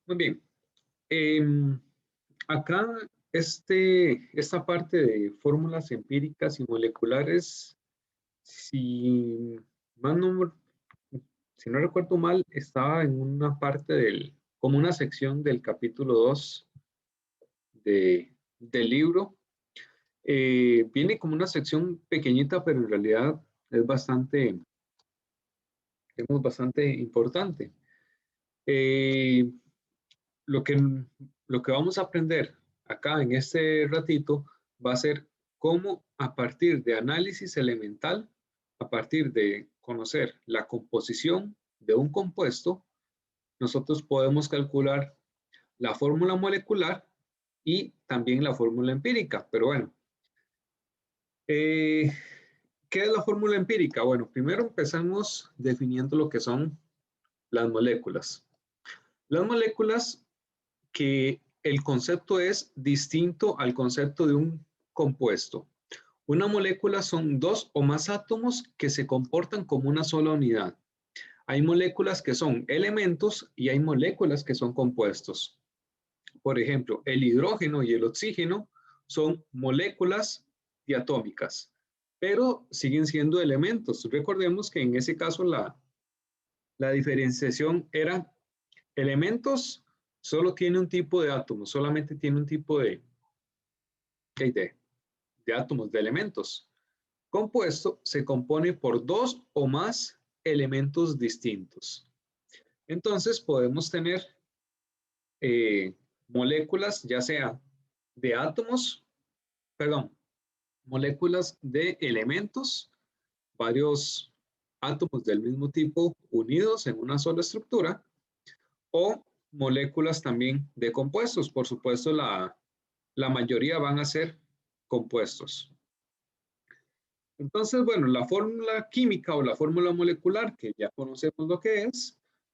Muy bien. Acá, esta parte de fórmulas empíricas y moleculares, si, mal no, si no recuerdo mal, estaba en una parte como una sección del capítulo 2 del libro. Viene como una sección pequeñita, pero en realidad es bastante importante. Eh, lo que, lo que vamos a aprender acá en este ratito va a ser cómo a partir de análisis elemental, a partir de conocer la composición de un compuesto, nosotros podemos calcular la fórmula molecular y también la fórmula empírica. Pero bueno, ¿qué es la fórmula empírica? Bueno, primero empezamos definiendo lo que son las moléculas. Las moléculas, que el concepto es distinto al concepto de un compuesto. Una molécula son dos o más átomos que se comportan como una sola unidad. Hay moléculas que son elementos y hay moléculas que son compuestos. Por ejemplo, el hidrógeno y el oxígeno son moléculas diatómicas, pero siguen siendo elementos. Recordemos que en ese caso la diferenciación era elementos, solo tiene un tipo de átomos, solamente tiene un tipo de átomos, de elementos. Compuesto se compone por dos o más elementos distintos. Entonces podemos tener moléculas, ya sea de átomos, perdón, moléculas de elementos, varios átomos del mismo tipo unidos en una sola estructura, o moléculas también de compuestos. Por supuesto, la mayoría van a ser compuestos. Entonces, bueno, la fórmula química o la fórmula molecular, que ya conocemos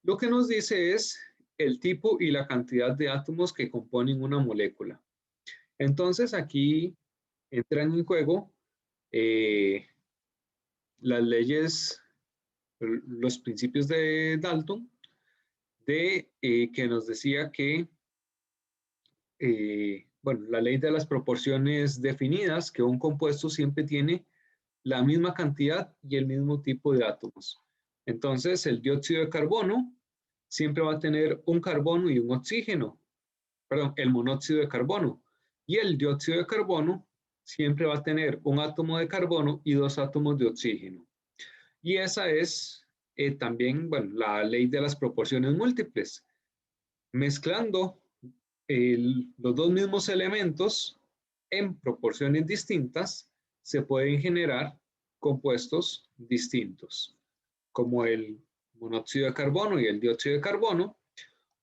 lo que nos dice es el tipo y la cantidad de átomos que componen una molécula. Entonces, aquí entran en juego las leyes, los principios de Dalton, que nos decía que bueno, la ley de las proporciones definidas, que un compuesto siempre tiene la misma cantidad y el mismo tipo de átomos. Entonces, el dióxido de carbono siempre va a tener un carbono y un oxígeno, perdón, el monóxido de carbono. Y el dióxido de carbono siempre va a tener un átomo de carbono y dos átomos de oxígeno. Y esa es también, bueno, la ley de las proporciones múltiples. Mezclando los dos mismos elementos en proporciones distintas, se pueden generar compuestos distintos, como el monóxido de carbono y el dióxido de carbono,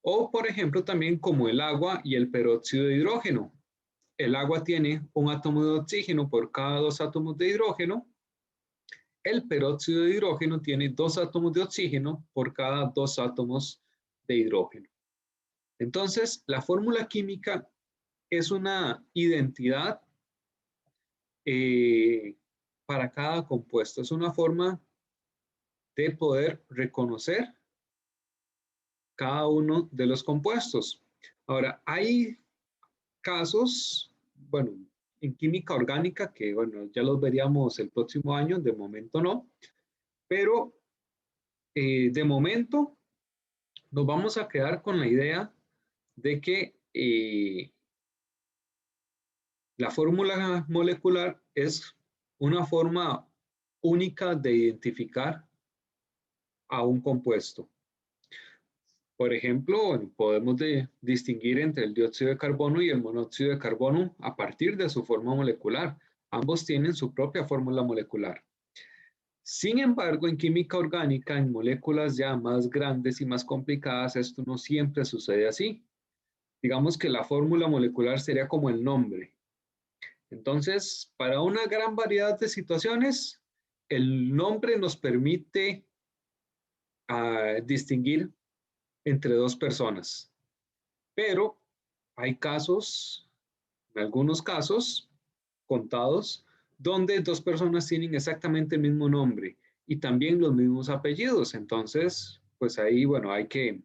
o por ejemplo también como el agua y el peróxido de hidrógeno. El agua tiene un átomo de oxígeno por cada dos átomos de hidrógeno. El peróxido de hidrógeno tiene dos átomos de oxígeno por cada dos átomos de hidrógeno. Entonces, la fórmula química es una identidad para cada compuesto. Es una forma de poder reconocer cada uno de los compuestos. Ahora, hay casos, bueno, en química orgánica, que bueno, ya los veríamos el próximo año, de momento no, pero de momento nos vamos a quedar con la idea de que la fórmula molecular es una forma única de identificar a un compuesto. Por ejemplo, podemos distinguir entre el dióxido de carbono y el monóxido de carbono a partir de su forma molecular. Ambos tienen su propia fórmula molecular. Sin embargo, en química orgánica, en moléculas ya más grandes y más complicadas, esto no siempre sucede así. Digamos que la fórmula molecular sería como el nombre. Entonces, para una gran variedad de situaciones, el nombre nos permite distinguir entre dos personas. Pero hay casos, en algunos casos, contados, donde dos personas tienen exactamente el mismo nombre y también los mismos apellidos. Entonces, pues ahí, bueno, hay que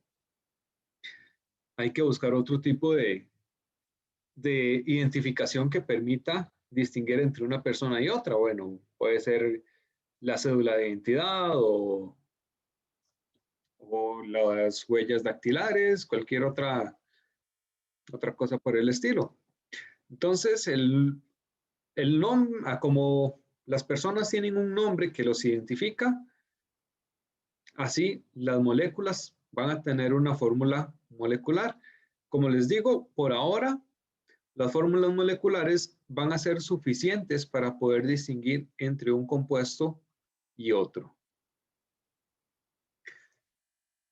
hay que buscar otro tipo de identificación que permita distinguir entre una persona y otra. Bueno, puede ser la cédula de identidad o las huellas dactilares, cualquier otra cosa por el estilo. Entonces, el nombre, como las personas tienen un nombre que los identifica, así las moléculas van a tener una fórmula molecular. Como les digo, por ahora, las fórmulas moleculares van a ser suficientes para poder distinguir entre un compuesto y otro.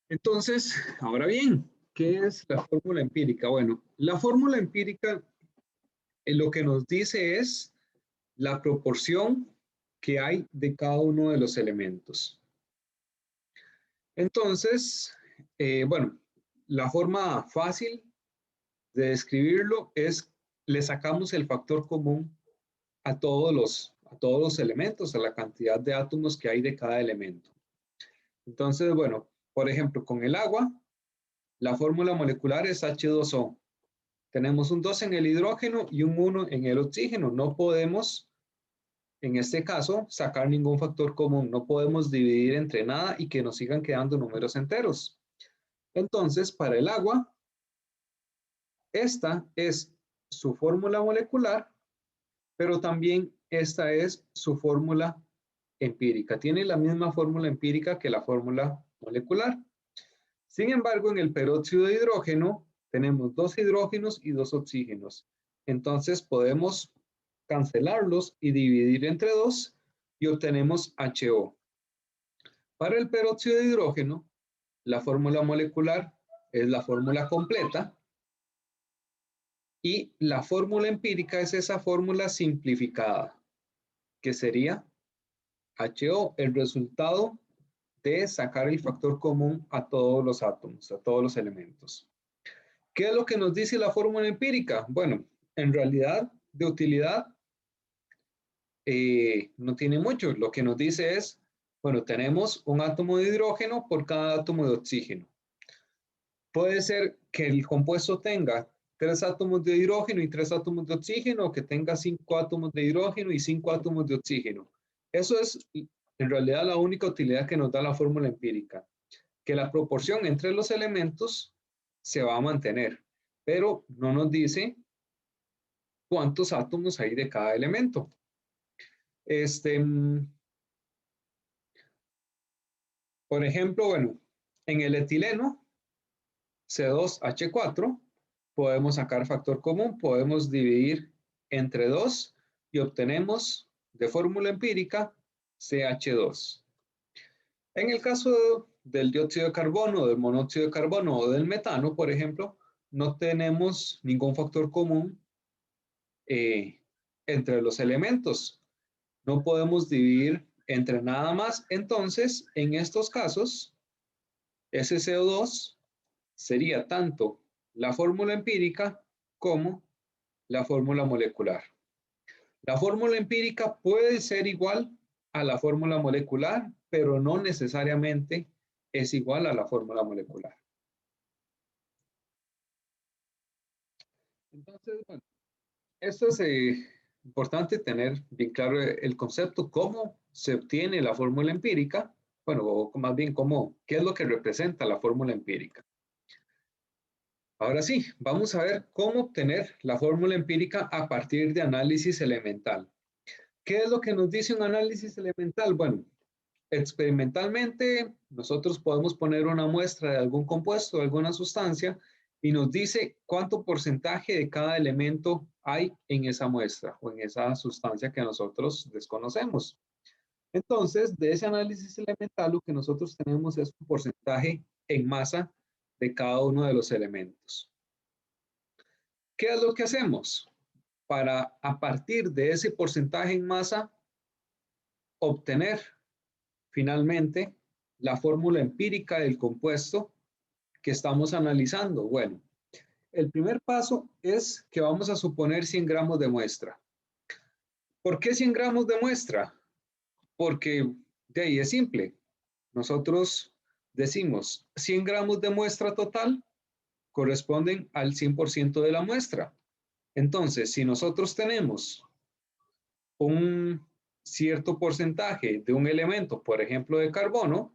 Entonces, ahora bien, ¿qué es la fórmula empírica? Bueno, la fórmula empírica lo que nos dice es la proporción que hay de cada uno de los elementos. Entonces, bueno, la forma fácil de describirlo es, le sacamos el factor común a todos los elementos, a la cantidad de átomos que hay de cada elemento. Entonces, bueno, por ejemplo, con el agua, la fórmula molecular es H2O. Tenemos un 2 en el hidrógeno y un 1 en el oxígeno. No podemos, en este caso, sacar ningún factor común. No podemos dividir entre nada y que nos sigan quedando números enteros. Entonces, para el agua, esta es su fórmula molecular, pero también esta es su fórmula empírica. Tiene la misma fórmula empírica que la fórmula molecular. Sin embargo, en el peróxido de hidrógeno tenemos 2 hidrógenos y 2 oxígenos. Entonces podemos cancelarlos y dividir entre 2 y obtenemos HO. Para el peróxido de hidrógeno, la fórmula molecular es la fórmula completa y la fórmula empírica es esa fórmula simplificada, que sería HO, el resultado de sacar el factor común a todos los átomos, a todos los elementos. ¿Qué es lo que nos dice la fórmula empírica? Bueno, en realidad de utilidad no tiene mucho. Lo que nos dice es, bueno, tenemos un átomo de hidrógeno por cada átomo de oxígeno. Puede ser que el compuesto tenga 3 átomos de hidrógeno y 3 átomos de oxígeno, o que tenga 5 átomos de hidrógeno y 5 átomos de oxígeno. Eso es en realidad la única utilidad que nos da la fórmula empírica, que la proporción entre los elementos se va a mantener, pero no nos dice cuántos átomos hay de cada elemento. Por ejemplo, bueno, en el etileno, C2H4, podemos sacar factor común, podemos dividir entre 2 y obtenemos de fórmula empírica CH2. En el caso del dióxido de carbono, del monóxido de carbono o del metano, por ejemplo, no tenemos ningún factor común entre los elementos. No podemos dividir entre nada más. Entonces, en estos casos, ese CO2 sería tanto la fórmula empírica como la fórmula molecular. La fórmula empírica puede ser igual a la fórmula molecular, pero no necesariamente es igual a la fórmula molecular. Entonces, bueno, esto es importante tener bien claro el concepto, cómo se obtiene la fórmula empírica, bueno, o más bien qué es lo que representa la fórmula empírica. Ahora sí, vamos a ver cómo obtener la fórmula empírica a partir de análisis elemental. ¿Qué es lo que nos dice un análisis elemental? Bueno, experimentalmente nosotros podemos poner una muestra de algún compuesto, de alguna sustancia, y nos dice cuánto porcentaje de cada elemento hay en esa muestra o en esa sustancia que nosotros desconocemos. Entonces, de ese análisis elemental, lo que nosotros tenemos es un porcentaje en masa de cada uno de los elementos. ¿Qué es lo que hacemos? Para, a partir de ese porcentaje en masa, obtener finalmente la fórmula empírica del compuesto que estamos analizando. Bueno, el primer paso es que vamos a suponer 100 gramos de muestra. ¿Por qué 100 gramos de muestra? Porque de ahí es simple. Nosotros decimos 100 gramos de muestra total corresponden al 100% de la muestra. Entonces, si nosotros tenemos un cierto porcentaje de un elemento, por ejemplo, de carbono,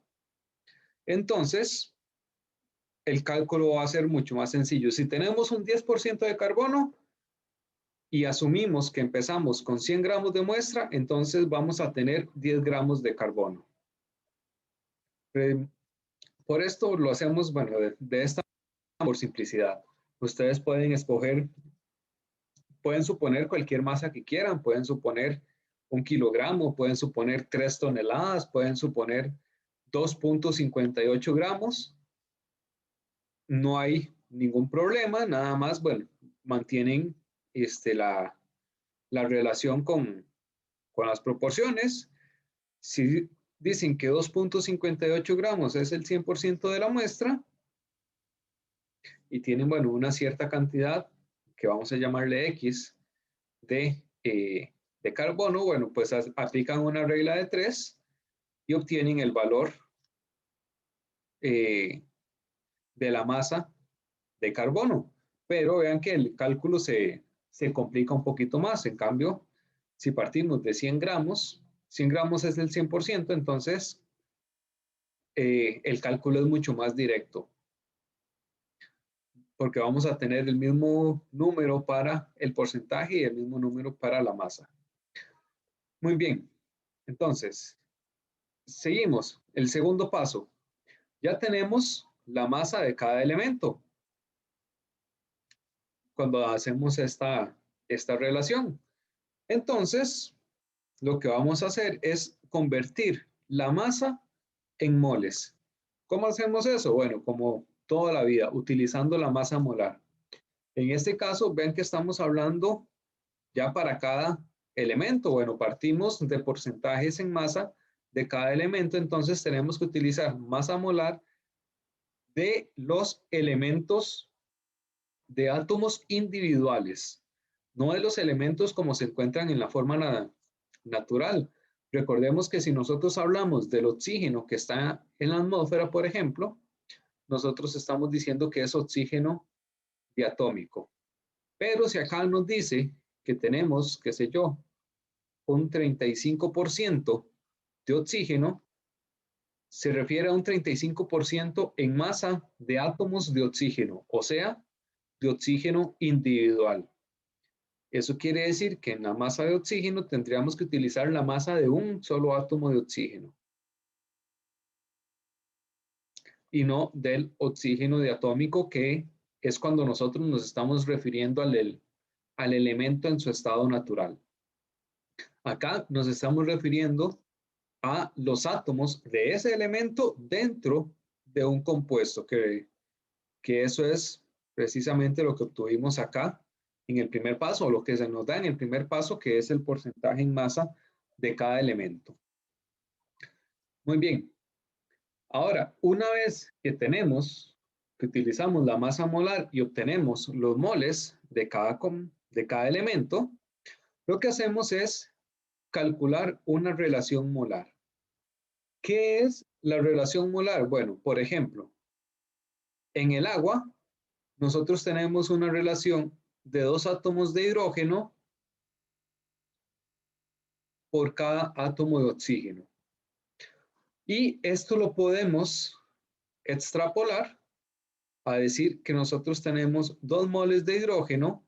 entonces el cálculo va a ser mucho más sencillo. Si tenemos un 10% de carbono y asumimos que empezamos con 100 gramos de muestra, entonces vamos a tener 10 gramos de carbono. Por esto lo hacemos, bueno, de esta manera, por simplicidad. Ustedes pueden escoger, pueden suponer cualquier masa que quieran, pueden suponer 1 kilogramo, pueden suponer 3 toneladas, pueden suponer 2.58 gramos. No hay ningún problema, nada más, bueno, mantienen la relación con las proporciones. Si dicen que 2.58 gramos es el 100% de la muestra y tienen, bueno, una cierta cantidad que vamos a llamarle X de carbono, bueno, pues aplican una regla de 3 y obtienen el valor de la masa de carbono. Pero vean que el cálculo se complica un poquito más. En cambio, si partimos de 100 gramos, 100 gramos es el 100%, entonces el cálculo es mucho más directo, porque vamos a tener el mismo número para el porcentaje y el mismo número para la masa. Muy bien, entonces, seguimos. El segundo paso. Ya tenemos la masa de cada elemento cuando hacemos esta relación. Entonces, lo que vamos a hacer es convertir la masa en moles. ¿Cómo hacemos eso? Bueno, como toda la vida, utilizando la masa molar. En este caso, ven que estamos hablando ya para cada elemento. Bueno, partimos de porcentajes en masa de cada elemento, entonces tenemos que utilizar masa molar de los elementos de átomos individuales, no de los elementos como se encuentran en la forma natural. Recordemos que si nosotros hablamos del oxígeno que está en la atmósfera, por ejemplo, nosotros estamos diciendo que es oxígeno diatómico. Pero si acá nos dice que tenemos, qué sé yo, un 35% de oxígeno, se refiere a un 35% en masa de átomos de oxígeno, o sea, de oxígeno individual. Eso quiere decir que en la masa de oxígeno tendríamos que utilizar la masa de un solo átomo de oxígeno y no del oxígeno diatómico, que es cuando nosotros nos estamos refiriendo al elemento en su estado natural. Acá nos estamos refiriendo a los átomos de ese elemento dentro de un compuesto, que eso es precisamente lo que obtuvimos acá en el primer paso, o lo que se nos da en el primer paso, que es el porcentaje en masa de cada elemento. Muy bien. Ahora, una vez que utilizamos la masa molar y obtenemos los moles de cada elemento, lo que hacemos es calcular una relación molar. ¿Qué es la relación molar? Bueno, por ejemplo, en el agua, nosotros tenemos una relación de 2 átomos de hidrógeno por cada átomo de oxígeno. Y esto lo podemos extrapolar a decir que nosotros tenemos 2 moles de hidrógeno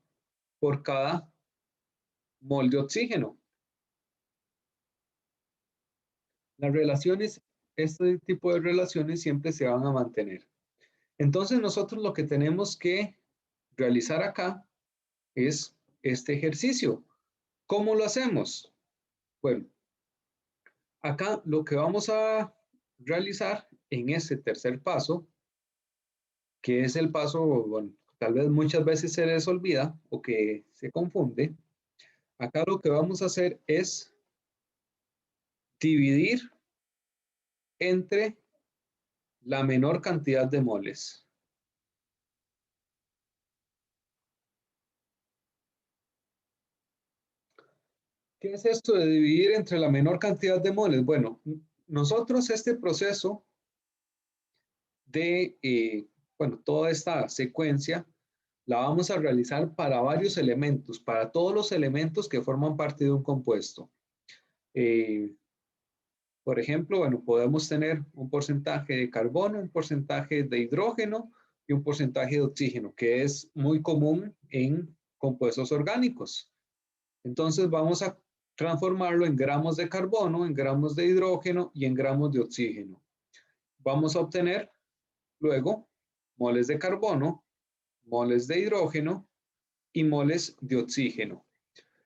por cada mol de oxígeno. Las relaciones, este tipo de relaciones siempre se van a mantener. Entonces nosotros lo que tenemos que realizar acá es este ejercicio. ¿Cómo lo hacemos? Bueno, acá lo que vamos a realizar en ese tercer paso, que es el paso, bueno, tal vez muchas veces se les olvida o que se confunde, acá lo que vamos a hacer es dividir entre la menor cantidad de moles. ¿Qué es esto de dividir entre la menor cantidad de moles? Bueno, nosotros este proceso de, bueno, toda esta secuencia la vamos a realizar para varios elementos, para todos los elementos que forman parte de un compuesto. Por ejemplo, bueno, podemos tener un porcentaje de carbono, un porcentaje de hidrógeno y un porcentaje de oxígeno, que es muy común en compuestos orgánicos. Entonces vamos a transformarlo en gramos de carbono, en gramos de hidrógeno y en gramos de oxígeno. Vamos a obtener luego moles de carbono, moles de hidrógeno y moles de oxígeno.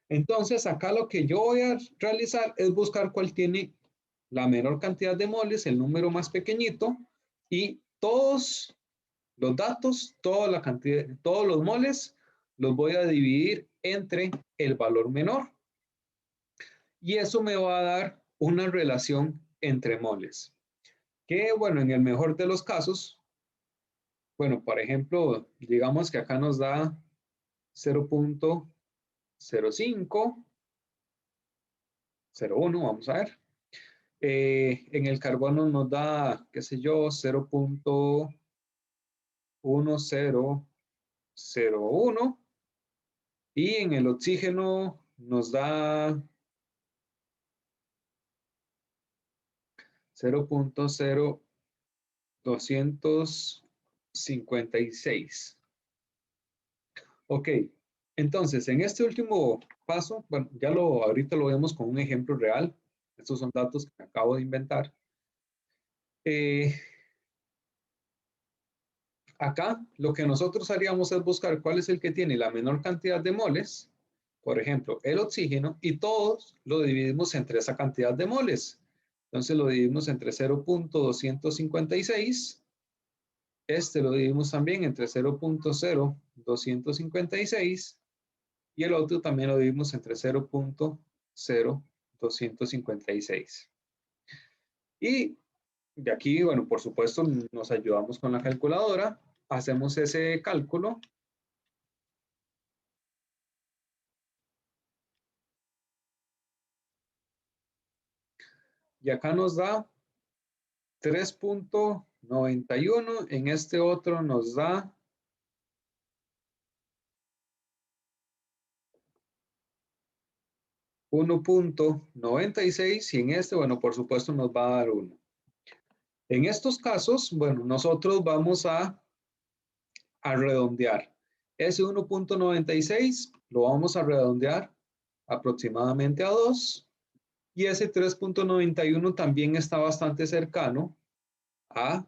Entonces acá lo que yo voy a realizar es buscar cuál tiene la menor cantidad de moles, el número más pequeñito, y todos los datos, toda la cantidad, todos los moles, los voy a dividir entre el valor menor. Y eso me va a dar una relación entre moles. Que bueno, en el mejor de los casos, bueno, por ejemplo, digamos que acá nos da 0.05, 0.1, vamos a ver. En el carbono nos da, qué sé yo, 0.1001 y en el oxígeno nos da 0.0256. Ok, entonces en este último paso, bueno, ahorita lo vemos con un ejemplo real. Estos son datos que acabo de inventar. Acá lo que nosotros haríamos es buscar cuál es el que tiene la menor cantidad de moles, por ejemplo, el oxígeno, y todos lo dividimos entre esa cantidad de moles. Entonces lo dividimos entre 0.256, este lo dividimos también entre 0.0256 y el otro también lo dividimos entre 0.0256. Y de aquí, bueno, por supuesto, nos ayudamos con la calculadora, hacemos ese cálculo. Y acá nos da 3.91, en este otro nos da 1.96 y en este, bueno, por supuesto nos va a dar 1. En estos casos, bueno, nosotros vamos a redondear. Ese 1.96 lo vamos a redondear aproximadamente a 2 y ese 3.91 también está bastante cercano a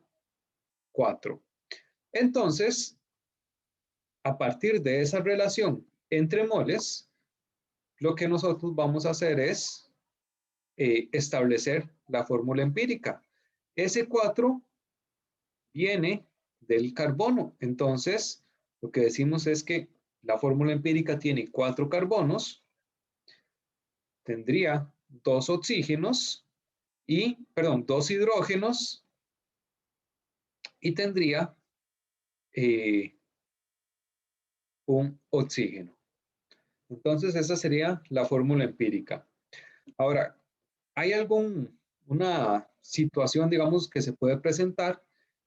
4. Entonces, a partir de esa relación entre moles, lo que nosotros vamos a hacer es establecer la fórmula empírica. Ese 4 viene del carbono. Entonces, lo que decimos es que la fórmula empírica tiene 4 carbonos, tendría 2 oxígenos y, perdón, 2 hidrógenos y tendría un oxígeno. Entonces, esa sería la fórmula empírica. Ahora, ¿hay una situación, digamos, que se puede presentar?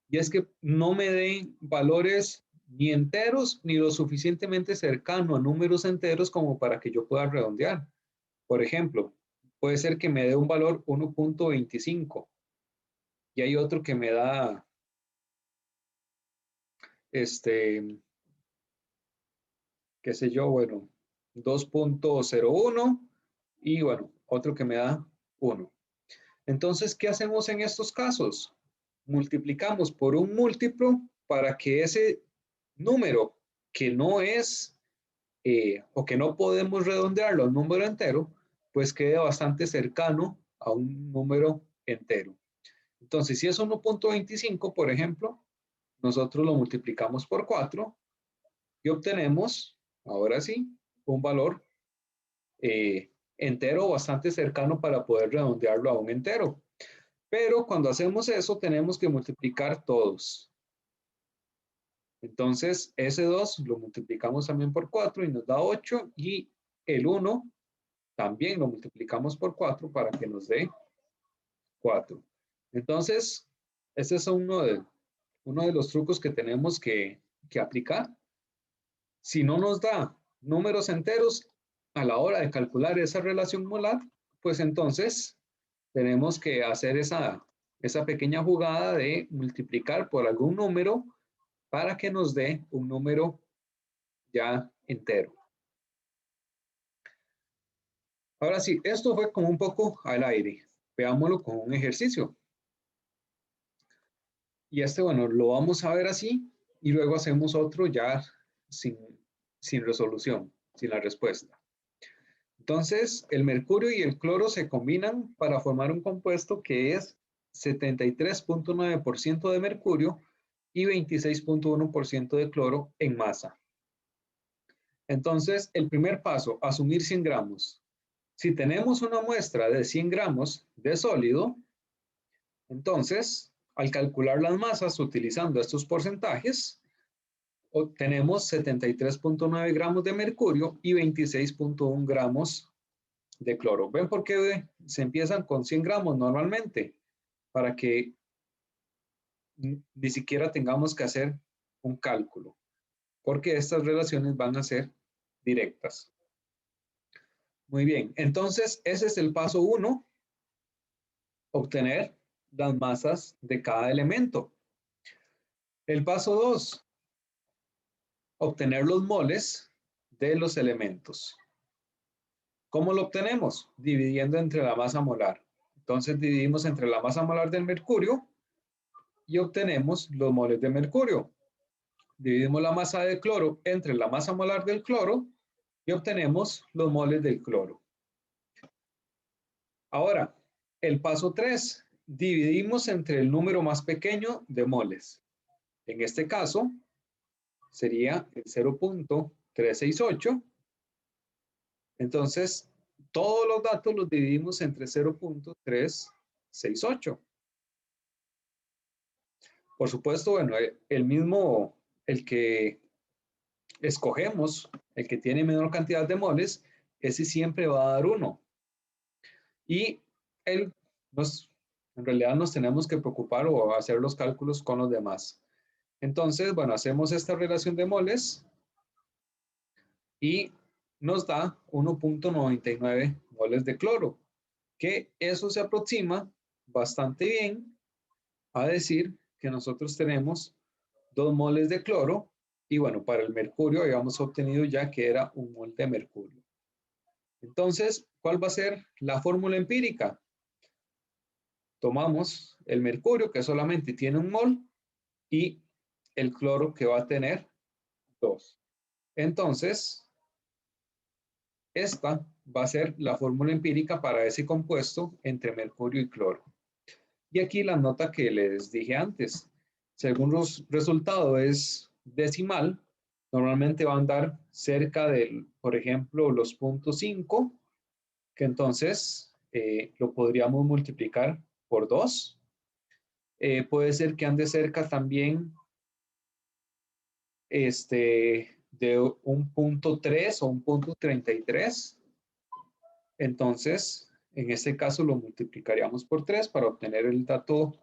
Y es que no me den valores ni enteros ni lo suficientemente cercano a números enteros como para que yo pueda redondear. Por ejemplo, puede ser que me dé un valor 1.25 y hay otro que me da qué sé yo, bueno, 2.01 y bueno, otro que me da 1. Entonces, ¿qué hacemos en estos casos? Multiplicamos por un múltiplo para que ese número que no es o que no podemos redondearlo a un número entero, pues quede bastante cercano a un número entero. Entonces, si es 1.25, por ejemplo, nosotros lo multiplicamos por 4 y obtenemos, ahora sí, un valor entero bastante cercano para poder redondearlo a un entero. Pero cuando hacemos eso, tenemos que multiplicar todos. Entonces, ese 2 lo multiplicamos también por 4 y nos da 8 y el 1 también lo multiplicamos por 4 para que nos dé 4. Entonces, ese es uno uno de los trucos que tenemos que aplicar. Si no nos da números enteros a la hora de calcular esa relación molar, pues entonces tenemos que hacer esa pequeña jugada de multiplicar por algún número para que nos dé un número ya entero. Ahora sí, esto fue como un poco al aire. Veámoslo con un ejercicio. Y bueno, lo vamos a ver así y luego hacemos otro ya sin resolución, sin la respuesta. Entonces, el mercurio y el cloro se combinan para formar un compuesto que es 73.9% de mercurio y 26.1% de cloro en masa. Entonces, el primer paso, asumir 100 gramos. Si tenemos una muestra de 100 gramos de sólido, entonces, al calcular las masas utilizando estos porcentajes, obtenemos 73.9 gramos de mercurio y 26.1 gramos de cloro. ¿Ven por qué se empiezan con 100 gramos normalmente? Para que ni siquiera tengamos que hacer un cálculo, porque estas relaciones van a ser directas. Muy bien, entonces ese es el paso 1, obtener las masas de cada elemento. El paso 2, obtener los moles de los elementos. ¿Cómo lo obtenemos? Dividiendo entre la masa molar. Entonces dividimos entre la masa molar del mercurio y obtenemos los moles de mercurio. Dividimos la masa de cloro entre la masa molar del cloro y obtenemos los moles del cloro. Ahora, el paso 3, dividimos entre el número más pequeño de moles. En este caso, sería el 0.368. Entonces, todos los datos los dividimos entre 0.368. Por supuesto, bueno, el que escogemos, el que tiene menor cantidad de moles, ese siempre va a dar 1. Y en realidad nos tenemos que preocupar o hacer los cálculos con los demás. Entonces, bueno, hacemos esta relación de moles y nos da 1.99 moles de cloro, que eso se aproxima bastante bien a decir que nosotros tenemos 2 moles de cloro y bueno, para el mercurio habíamos obtenido ya que era 1 mol de mercurio. Entonces, ¿cuál va a ser la fórmula empírica? Tomamos el mercurio que solamente tiene 1 mol y el cloro que va a tener 2. Entonces, esta va a ser la fórmula empírica para ese compuesto entre mercurio y cloro. Y aquí la nota que les dije antes. Según los resultados es decimal, normalmente va a andar cerca del, por ejemplo, los 0.5, que entonces lo podríamos multiplicar por 2. Puede ser que ande cerca también de un 0.3 o un 0.33. Entonces, en este caso lo multiplicaríamos por 3 para obtener el dato,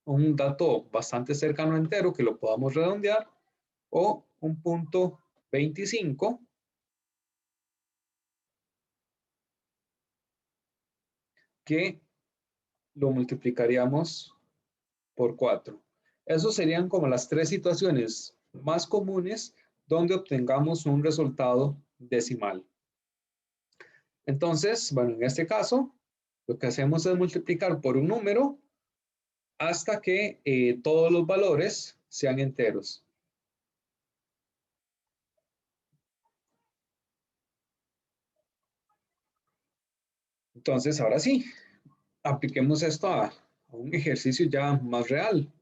un dato bastante cercano a entero que lo podamos redondear, o un 0.25 que lo multiplicaríamos por 4. Esas serían como las 3 situaciones más comunes donde obtengamos un resultado decimal. Entonces, bueno, en este caso, lo que hacemos es multiplicar por un número hasta que todos los valores sean enteros. Entonces, ahora sí, apliquemos esto a un ejercicio ya más real.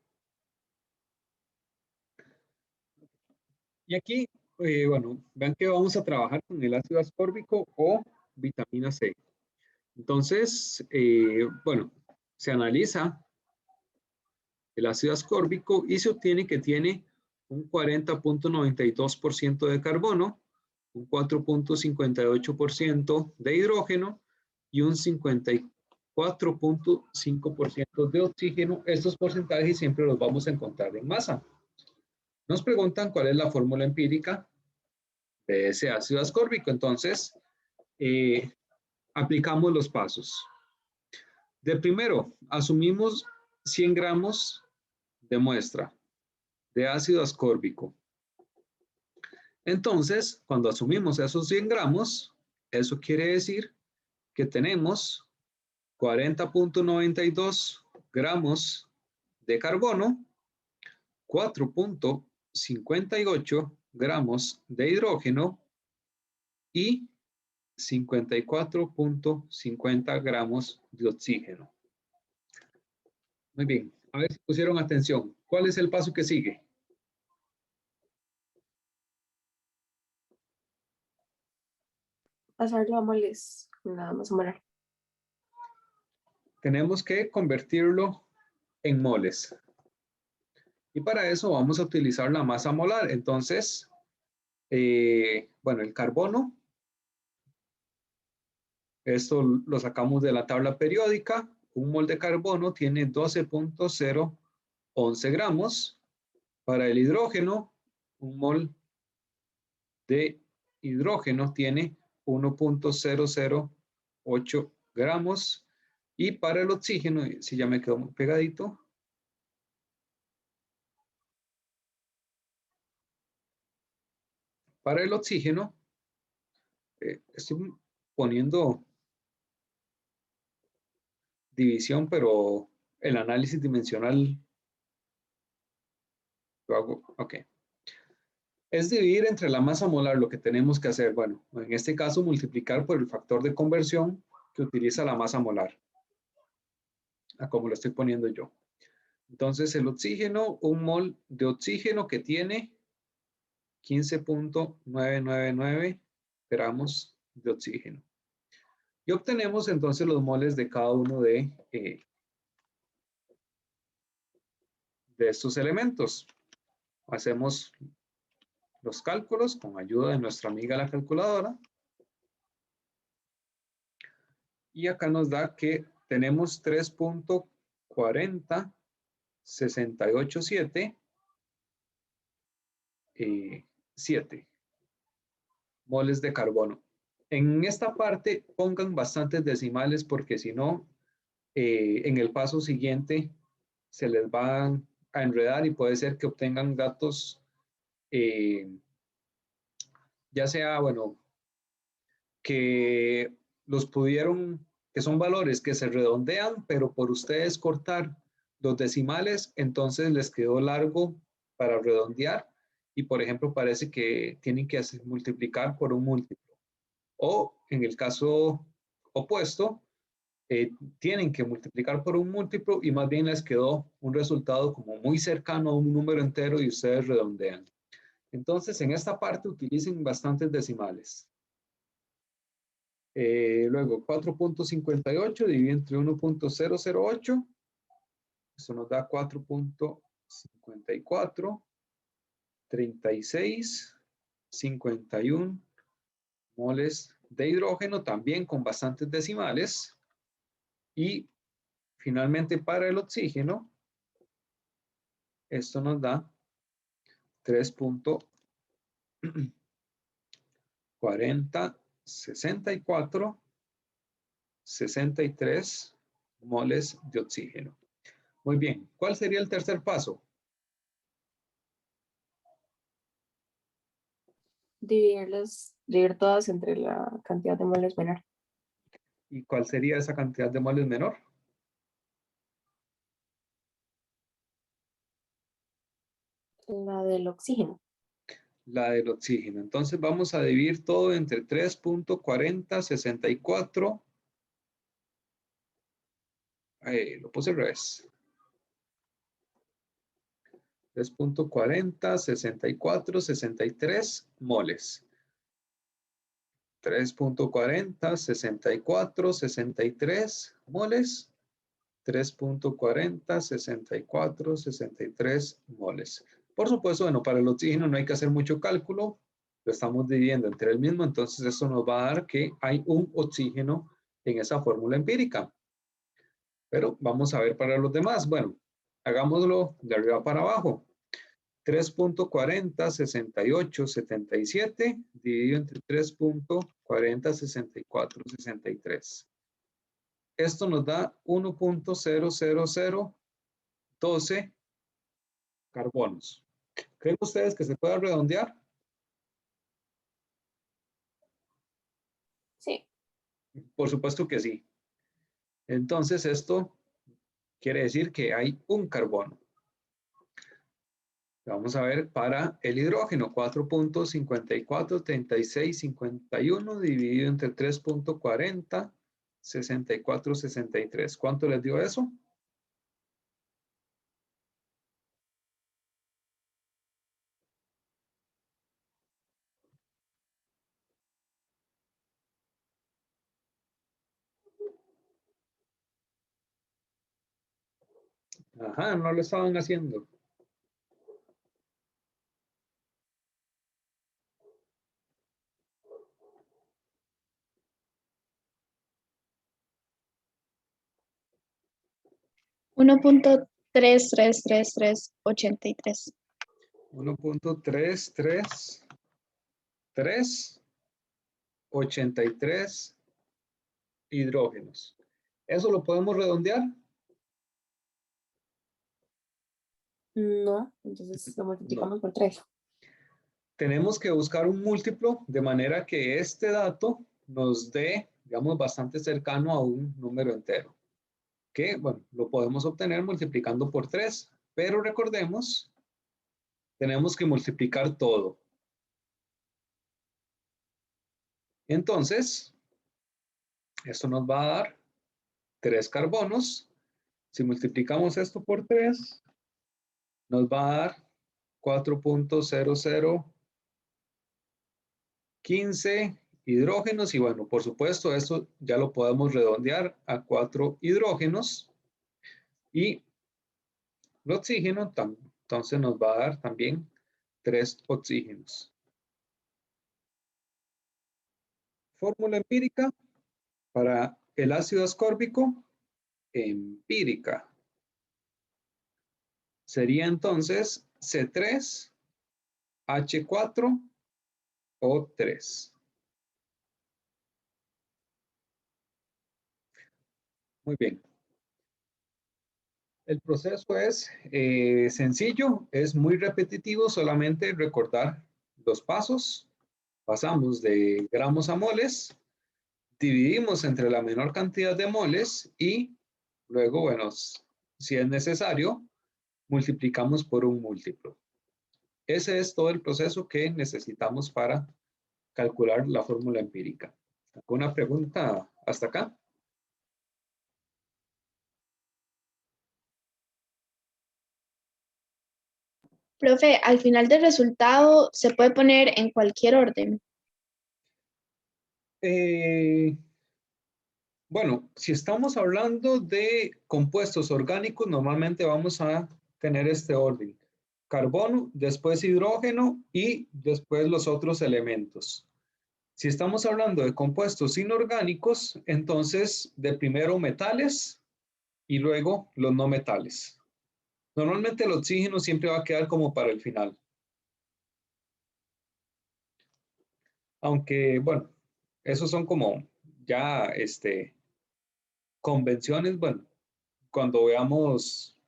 Y aquí, bueno, vean que vamos a trabajar con el ácido ascórbico o vitamina C. Entonces, bueno, se analiza el ácido ascórbico y se obtiene que tiene un 40.92% de carbono, un 4.58% de hidrógeno y un 54% 4.5% de oxígeno. Estos porcentajes siempre los vamos a encontrar en masa. Nos preguntan cuál es la fórmula empírica de ese ácido ascórbico. Entonces, aplicamos los pasos. De primero, asumimos 100 gramos de muestra de ácido ascórbico. Entonces, cuando asumimos esos 100 gramos, eso quiere decir que tenemos 40.92 gramos de carbono, 4.58 gramos de hidrógeno y 54.50 gramos de oxígeno. Muy bien, a ver si pusieron atención. ¿Cuál es el paso que sigue? Pasarlo a moles, nada más molar. Tenemos que convertirlo en moles. Y para eso vamos a utilizar la masa molar. Entonces, bueno, el carbono, esto lo sacamos de la tabla periódica. Un mol de carbono tiene 12.011 gramos. Para el hidrógeno, un mol de hidrógeno tiene 1.008 gramos. Y para el oxígeno, si ya me quedó muy pegadito, para el oxígeno, estoy poniendo división, pero el análisis dimensional lo hago, ok. Es dividir entre la masa molar lo que tenemos que hacer. Bueno, en este caso multiplicar por el factor de conversión que utiliza la masa molar, a como lo estoy poniendo yo. Entonces el oxígeno, un mol de oxígeno que tiene 15.999 gramos de oxígeno. Y obtenemos entonces los moles de cada uno de estos elementos. Hacemos los cálculos con ayuda de nuestra amiga la calculadora. Y acá nos da que tenemos 3.40687 7 moles de carbono. En esta parte pongan bastantes decimales porque si no, en el paso siguiente se les van a enredar y puede ser que obtengan datos, ya sea, bueno, que los pudieron, que son valores que se redondean, pero por ustedes cortar los decimales, entonces les quedó largo para redondear y, por ejemplo, parece que tienen que multiplicar por un múltiplo. O en el caso opuesto, tienen que multiplicar por un múltiplo y más bien les quedó un resultado como muy cercano a un número entero y ustedes redondean. Entonces, en esta parte utilicen bastantes decimales. Luego 4.58 dividido entre 1.008. Esto nos da 4.54, 36, 51 moles de hidrógeno, también con bastantes decimales. Y finalmente para el oxígeno, esto nos da 3.40, 64, 63 moles de oxígeno. Muy bien, ¿cuál sería el tercer paso? Dividir todas entre la cantidad de moles menor. ¿Y cuál sería esa cantidad de moles menor? La del oxígeno. La del oxígeno. Entonces vamos a dividir todo entre 3.4064. Lo puse al revés. 3.40, 64, 63 moles. 3.40, 64, 63 moles. 3.40, 64, 63 moles. Por supuesto, bueno, para el oxígeno no hay que hacer mucho cálculo. Lo estamos dividiendo entre el mismo, entonces esto nos va a dar que hay un oxígeno en esa fórmula empírica. Pero vamos a ver para los demás. Bueno, hagámoslo de arriba para abajo. 3.40, 68, 77, dividido entre 3.40, 64, 63. Esto nos da 1.00012 carbonos. ¿Creen ustedes que se pueda redondear? Sí. Por supuesto que sí. Entonces esto quiere decir que hay un carbono. Vamos a ver para el hidrógeno, 4.543651 dividido entre 3.40, 64, 63. ¿Cuánto les dio eso? Ajá, no lo estaban haciendo. Uno punto 3333383. 1.33383 hidrógenos. ¿Eso lo podemos redondear? No, entonces lo No. multiplicamos por 3. Tenemos que buscar un múltiplo de manera que este dato nos dé, digamos, bastante cercano a un número entero. Que, bueno, lo podemos obtener multiplicando por 3, pero recordemos, tenemos que multiplicar todo. Entonces, esto nos va a dar 3 carbonos. Si multiplicamos esto por 3, nos va a dar 4.0015 hidrógenos. Y bueno, por supuesto, esto ya lo podemos redondear a 4 hidrógenos. Y el oxígeno, entonces nos va a dar también 3 oxígenos. Fórmula empírica para el ácido ascórbico, empírica. Sería entonces C3H4O3. Muy bien. El proceso es sencillo, es muy repetitivo, solamente recordar los pasos. Pasamos de gramos a moles, dividimos entre la menor cantidad de moles y luego, bueno, si es necesario, multiplicamos por un múltiplo. Ese es todo el proceso que necesitamos para calcular la fórmula empírica. ¿Alguna pregunta hasta acá? Profe, al final del resultado se puede poner en cualquier orden. Bueno, si estamos hablando de compuestos orgánicos, normalmente vamos a tener este orden. Carbono, después hidrógeno y después los otros elementos. Si estamos hablando de compuestos inorgánicos, entonces de primero metales y luego los no metales. Normalmente el oxígeno siempre va a quedar como para el final. Aunque, bueno, esos son como ya convenciones. Bueno, cuando veamos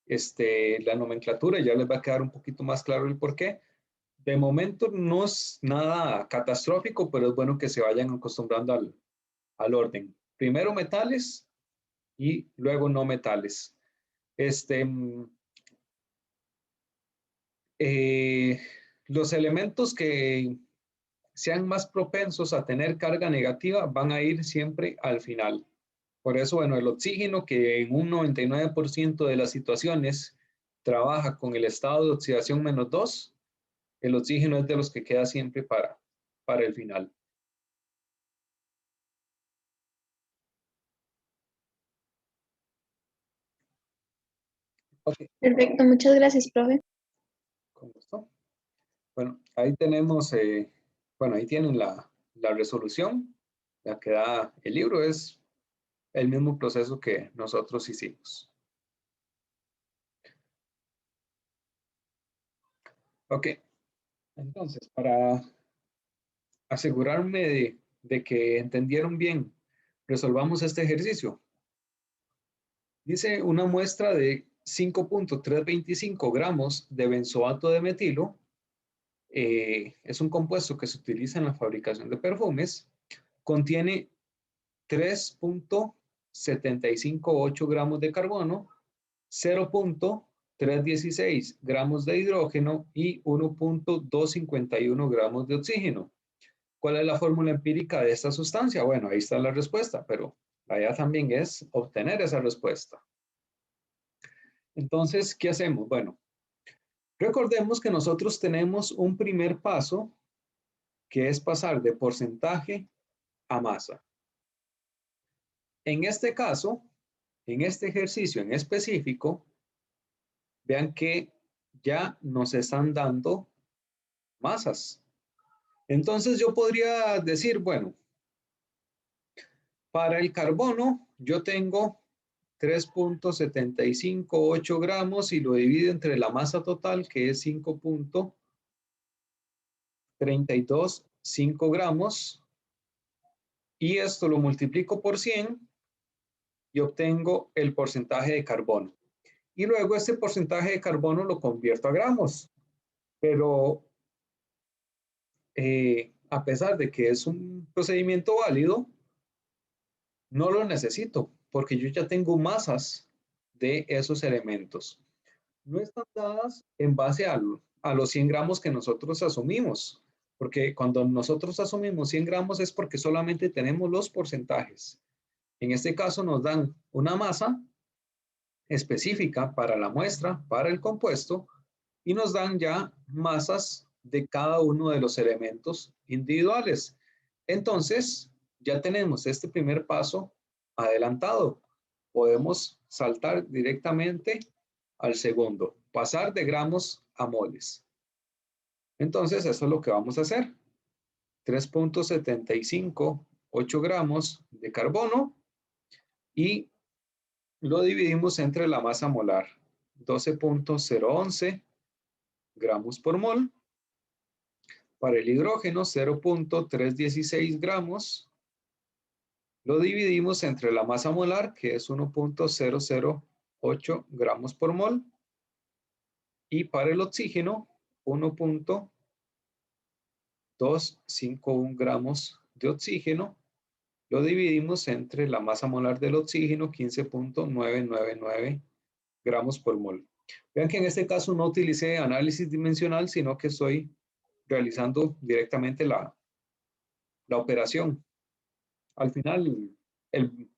la nomenclatura ya les va a quedar un poquito más claro el por qué. De momento no es nada catastrófico, pero es bueno que se vayan acostumbrando al orden. Primero metales y luego no metales. Eh, los elementos que sean más propensos a tener carga negativa van a ir siempre al final. Por eso, bueno, el oxígeno, que en un 99% de las situaciones trabaja con el estado de oxidación -2, el oxígeno es de los que queda siempre para el final. Okay. Perfecto, muchas gracias, profe. Con gusto. Bueno, ahí tenemos, bueno, ahí tienen la resolución, la que da el libro. Es el mismo proceso que nosotros hicimos. Ok, entonces para asegurarme de que entendieron bien, resolvamos este ejercicio. Dice una muestra de 5.325 gramos de benzoato de metilo. Es un compuesto que se utiliza en la fabricación de perfumes. Contiene 3.758 gramos de carbono, 0.316 gramos de hidrógeno y 1.251 gramos de oxígeno. ¿Cuál es la fórmula empírica de esta sustancia? Bueno, ahí está la respuesta, pero la idea también es obtener esa respuesta. Entonces, ¿qué hacemos? Bueno, recordemos que nosotros tenemos un primer paso que es pasar de porcentaje a masa. En este caso, en este ejercicio en específico, vean que ya nos están dando masas. Entonces yo podría decir, bueno, para el carbono yo tengo 3.758 gramos y lo divido entre la masa total, que es 5.325 gramos, y esto lo multiplico por 100 y obtengo el porcentaje de carbono. Y luego este porcentaje de carbono lo convierto a gramos, pero a pesar de que es un procedimiento válido, no lo necesito porque yo ya tengo masas de esos elementos. No están dadas en base a los 100 gramos que nosotros asumimos, porque cuando nosotros asumimos 100 gramos es porque solamente tenemos los porcentajes. En este caso nos dan una masa específica para la muestra, para el compuesto, y nos dan ya masas de cada uno de los elementos individuales. Entonces, ya tenemos este primer paso adelantado. Podemos saltar directamente al segundo, pasar de gramos a moles. Entonces, eso es lo que vamos a hacer. 3.758 gramos de carbono y lo dividimos entre la masa molar, 12.011 gramos por mol. Para el hidrógeno, 0.316 gramos. Lo dividimos entre la masa molar, que es 1.008 gramos por mol. Y para el oxígeno, 1.251 gramos de oxígeno. Lo dividimos entre la masa molar del oxígeno, 15.999 gramos por mol. Vean que en este caso no utilicé análisis dimensional, sino que estoy realizando directamente la operación. Al final, el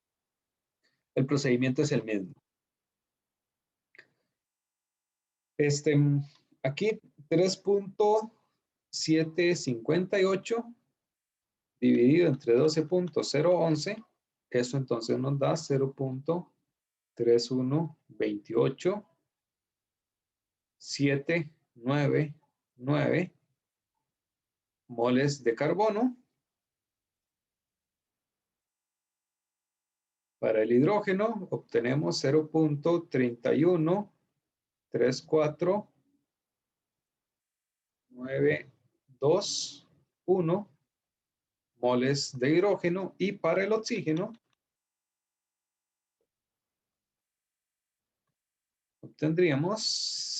procedimiento es el mismo. Aquí 3.758 dividido entre 12.011, eso entonces nos da 0.3128799 moles de carbono. Para el hidrógeno obtenemos 0.3134921 moles de hidrógeno, y para el oxígeno obtendríamos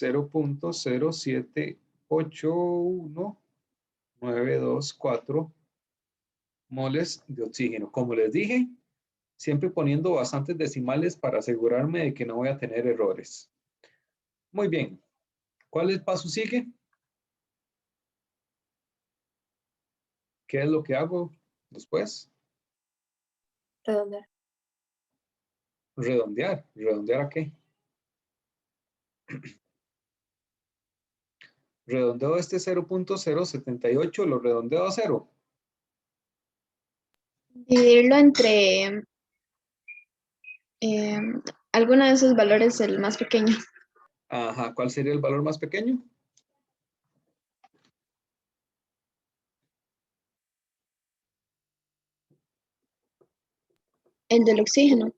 0.0781924 moles de oxígeno. Como les dije, siempre poniendo bastantes decimales para asegurarme de que no voy a tener errores. Muy bien. ¿Cuál es el paso sigue? ¿Qué es lo que hago después? Redondear. Redondear. ¿Redondear a qué? Redondeo este 0.078, lo redondeo a 0. Dividirlo entre alguno de esos valores, el más pequeño. Ajá, ¿cuál sería el valor más pequeño? El del oxígeno.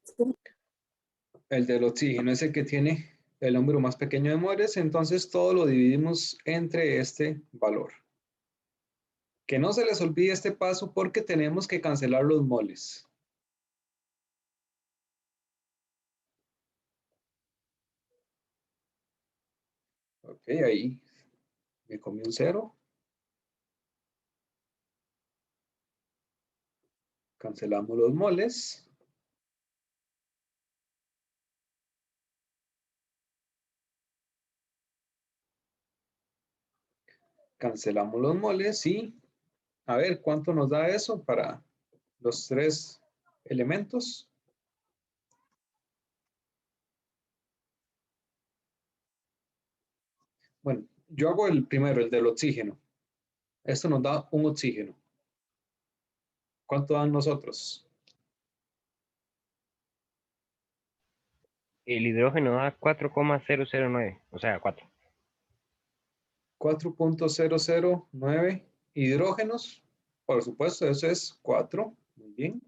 El del oxígeno es el que tiene el número más pequeño de moles, entonces todo lo dividimos entre este valor. Que no se les olvide este paso porque tenemos que cancelar los moles. Ok, ahí me comí un 0. Cancelamos los moles. Cancelamos los moles y a ver cuánto nos da eso para los 3 elementos. Bueno, yo hago el primero, el del oxígeno. Esto nos da un oxígeno. ¿Cuánto dan nosotros? El hidrógeno da 4,009, o sea, 4. 4.009 hidrógenos. Por supuesto, eso es 4. Muy bien.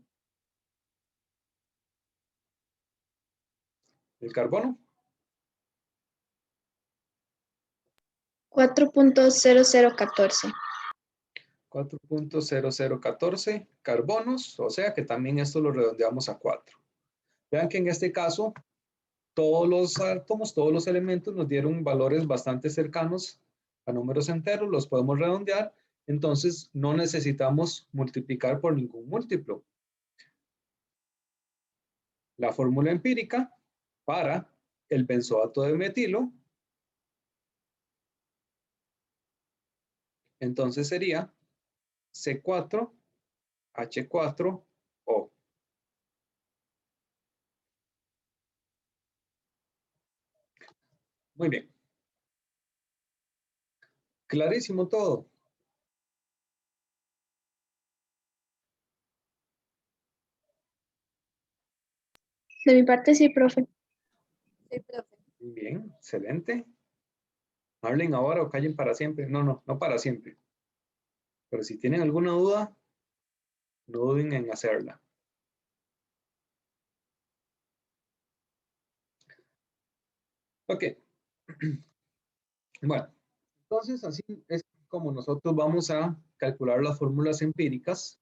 ¿El carbono? 4.0014. 4.0014 carbonos, o sea que también esto lo redondeamos a 4. Vean que en este caso todos los átomos, todos los elementos nos dieron valores bastante cercanos a números enteros, los podemos redondear, entonces no necesitamos multiplicar por ningún múltiplo. La fórmula empírica para el benzoato de metilo, entonces sería C4H4O. Muy bien. Clarísimo todo. De mi parte sí, profe. Sí, profe. Bien, excelente. Hablen ahora o callen para siempre. No para siempre. Pero si tienen alguna duda, no duden en hacerla. Ok. Bueno, entonces así es como nosotros vamos a calcular las fórmulas empíricas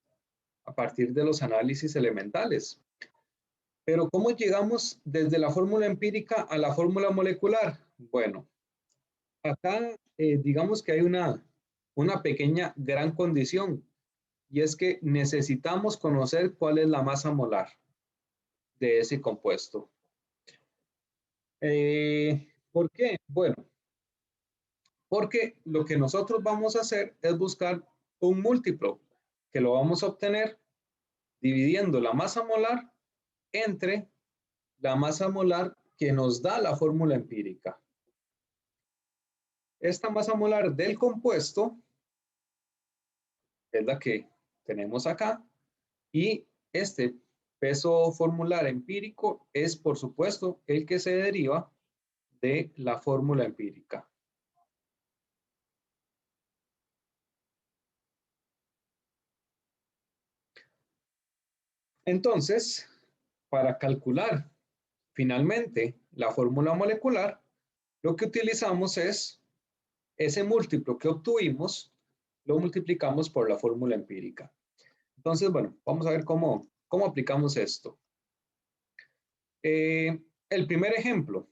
a partir de los análisis elementales. Pero ¿cómo llegamos desde la fórmula empírica a la fórmula molecular? Bueno, acá digamos que hay una pequeña gran condición y es que necesitamos conocer cuál es la masa molar de ese compuesto. ¿Por qué? Bueno, porque lo que nosotros vamos a hacer es buscar un múltiplo que lo vamos a obtener dividiendo la masa molar entre la masa molar que nos da la fórmula empírica. Esta masa molar del compuesto es la que tenemos acá y este peso formular empírico es, por supuesto, el que se deriva de la fórmula empírica. Entonces, para calcular finalmente la fórmula molecular, lo que utilizamos es ese múltiplo que obtuvimos, lo multiplicamos por la fórmula empírica. Entonces, bueno, vamos a ver cómo aplicamos esto. El primer ejemplo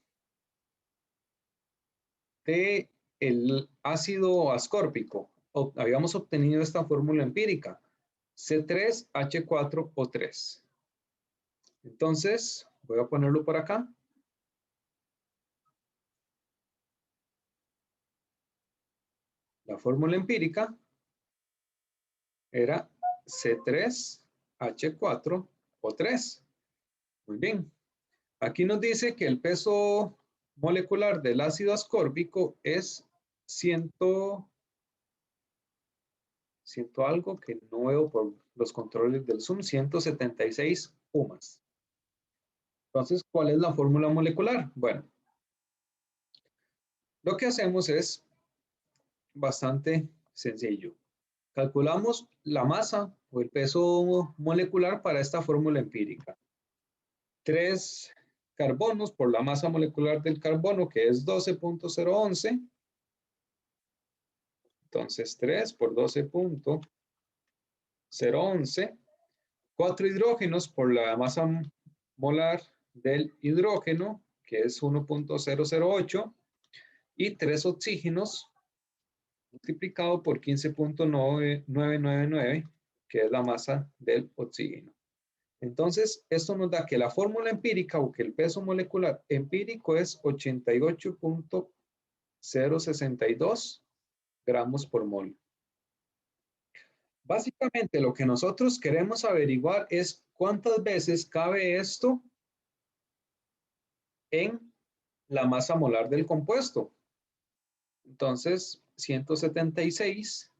de el ácido ascórbico, habíamos obtenido esta fórmula empírica, C3H4O3. Entonces, voy a ponerlo por acá. La fórmula empírica era C3H4O3. Muy bien. Aquí nos dice que el peso molecular del ácido ascórbico es 100 algo que no veo por los controles del Zoom, 176 UMAS. Entonces, ¿cuál es la fórmula molecular? Bueno, lo que hacemos es bastante sencillo. Calculamos la masa o el peso molecular para esta fórmula empírica. 3 carbonos por la masa molecular del carbono, que es 12.011. Entonces, 3 por 12.011. 4 hidrógenos por la masa molar del hidrógeno, que es 1.008. Y 3 oxígenos multiplicado por 15.999, que es la masa del oxígeno. Entonces, esto nos da que la fórmula empírica o que el peso molecular empírico es 88.062 gramos por mol. Básicamente, lo que nosotros queremos averiguar es cuántas veces cabe esto en la masa molar del compuesto. Entonces, 176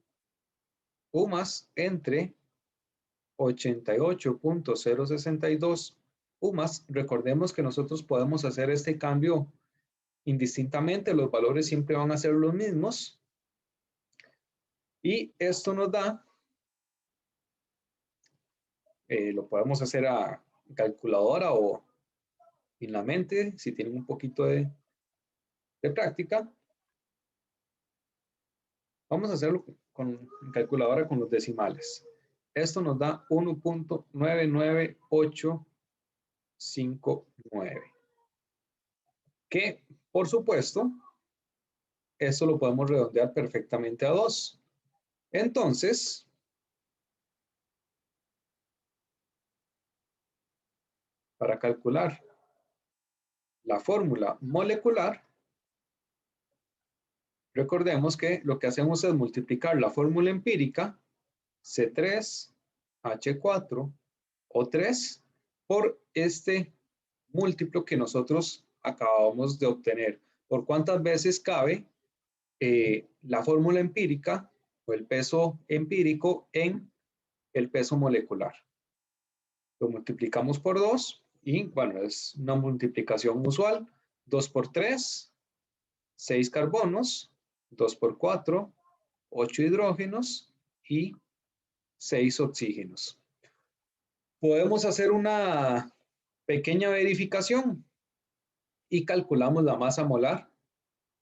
UMAS entre 88.062 UMAS. Recordemos que nosotros podemos hacer este cambio indistintamente, los valores siempre van a ser los mismos. Y esto nos da, lo podemos hacer a calculadora o en la mente, si tienen un poquito de práctica. Vamos a hacerlo con calculadora con los decimales. Esto nos da 1.99859. Que, por supuesto, esto lo podemos redondear perfectamente a 2. Entonces, para calcular la fórmula molecular, recordemos que lo que hacemos es multiplicar la fórmula empírica C3H4O3 por este múltiplo que nosotros acabamos de obtener. ¿Por cuántas veces cabe la fórmula empírica o el peso empírico en el peso molecular? Lo multiplicamos por 2 y, bueno, es una multiplicación usual. 2 por 3, 6 carbonos. 2 por 4, 8 hidrógenos y 6 oxígenos. Podemos hacer una pequeña verificación y calculamos la masa molar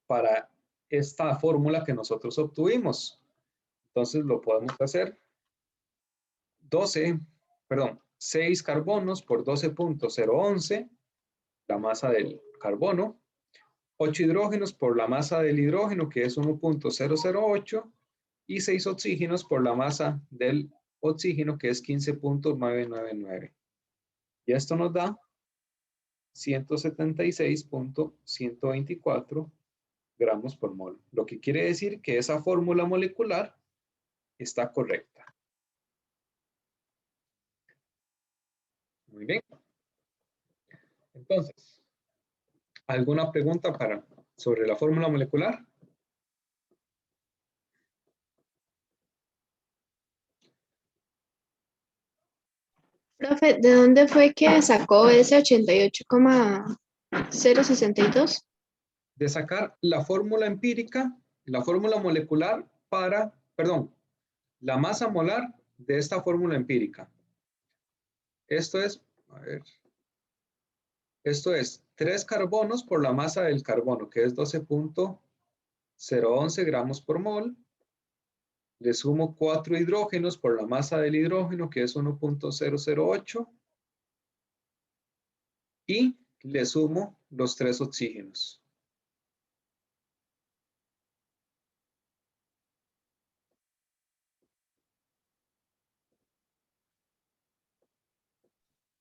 para esta fórmula que nosotros obtuvimos. Entonces lo podemos hacer 6 carbonos por 12.011, la masa del carbono, 8 hidrógenos por la masa del hidrógeno, que es 1.008, y 6 oxígenos por la masa del oxígeno, que es 15.999. Y esto nos da 176.124 gramos por mol, lo que quiere decir que esa fórmula molecular está correcta. Muy bien. Entonces, ¿alguna pregunta sobre la fórmula molecular? Profe, ¿de dónde fue que sacó ese 88,062? De sacar la fórmula empírica, la fórmula molecular la masa molar de esta fórmula empírica. Esto es, a ver, esto es 3 carbonos por la masa del carbono, que es 12.011 gramos por mol. Le sumo 4 hidrógenos por la masa del hidrógeno, que es 1.008. Y le sumo los 3 oxígenos.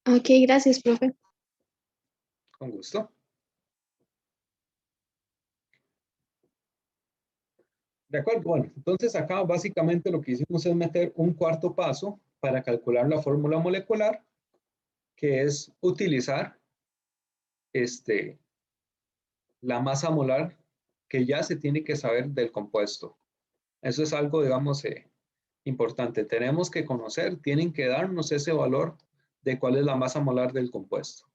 Ok, gracias, profe. Con gusto. De acuerdo, bueno, entonces acá básicamente lo que hicimos es meter un cuarto paso para calcular la fórmula molecular, que es utilizar la masa molar que ya se tiene que saber del compuesto. Eso es algo, digamos, importante. Tenemos que conocer, tienen que darnos ese valor de cuál es la masa molar del compuesto.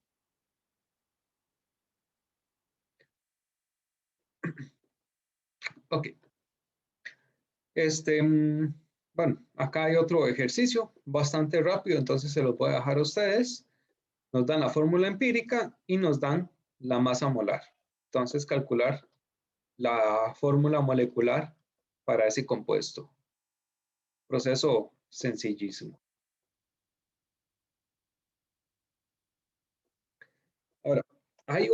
Ok. Bueno, acá hay otro ejercicio bastante rápido, entonces se los voy a dejar a ustedes nos dan la fórmula empírica y nos dan la masa molar. Entonces, calcular la fórmula molecular para ese compuesto. Proceso sencillísimo. Ahora, hay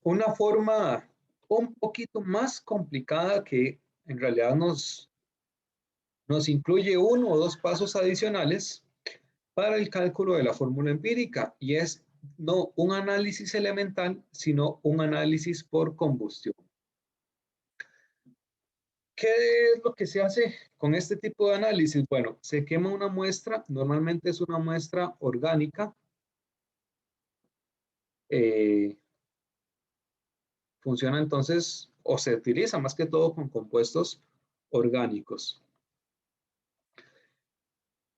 una forma un poquito más complicada que en realidad nos incluye 1 o 2 pasos adicionales para el cálculo de la fórmula empírica, y es no un análisis elemental, sino un análisis por combustión. ¿Qué es lo que se hace con este tipo de análisis? Bueno, se quema una muestra, normalmente es una muestra orgánica. Funciona entonces, o se utiliza más que todo con compuestos orgánicos.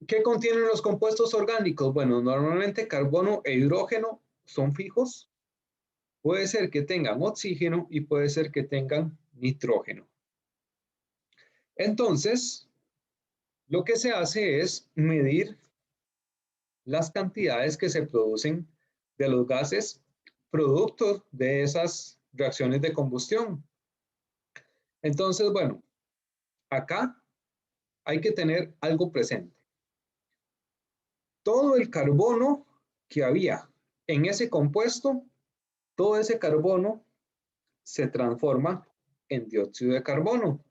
¿Qué contienen los compuestos orgánicos? Bueno, normalmente carbono e hidrógeno son fijos. Puede ser que tengan oxígeno y puede ser que tengan nitrógeno. Entonces, lo que se hace es medir las cantidades que se producen de los gases producto de esas reacciones de combustión. Entonces, bueno, acá hay que tener algo presente. Todo el carbono que había en ese compuesto, todo ese carbono se transforma en dióxido de carbono.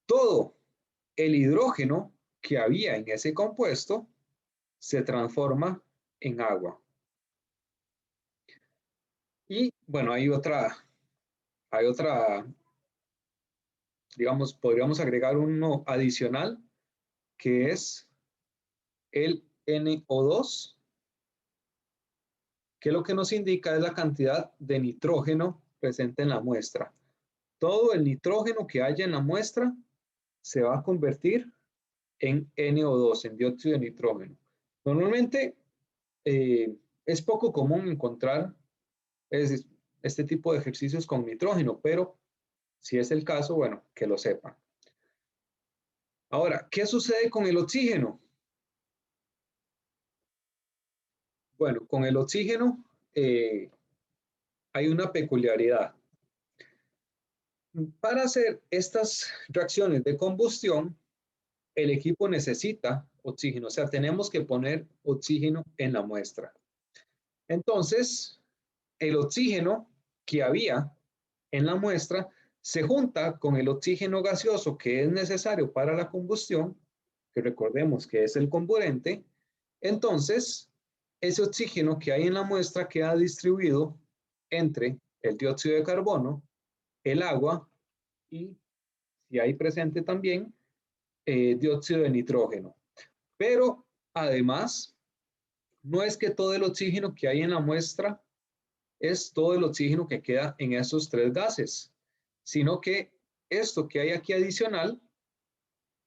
Todo el hidrógeno que había en ese compuesto se transforma en agua. Y bueno, hay otra, digamos, podríamos agregar uno adicional, que es el NO2, que lo que nos indica es la cantidad de nitrógeno presente en la muestra. Todo el nitrógeno que haya en la muestra se va a convertir en NO2, en dióxido de nitrógeno. Normalmente es poco común encontrar este tipo de ejercicios con nitrógeno, pero si es el caso, bueno, que lo sepan. Ahora, ¿qué sucede con el oxígeno? Bueno, con el oxígeno hay una peculiaridad. Para hacer estas reacciones de combustión, el equipo necesita oxígeno, o sea, tenemos que poner oxígeno en la muestra. Entonces, el oxígeno que había en la muestra se junta con el oxígeno gaseoso que es necesario para la combustión, que recordemos que es el comburente. Entonces, ese oxígeno que hay en la muestra queda distribuido entre el dióxido de carbono, el agua y, si hay presente también, dióxido de nitrógeno. Pero además, no es que todo el oxígeno que hay en la muestra es todo el oxígeno que queda en esos 3 gases, sino que esto que hay aquí adicional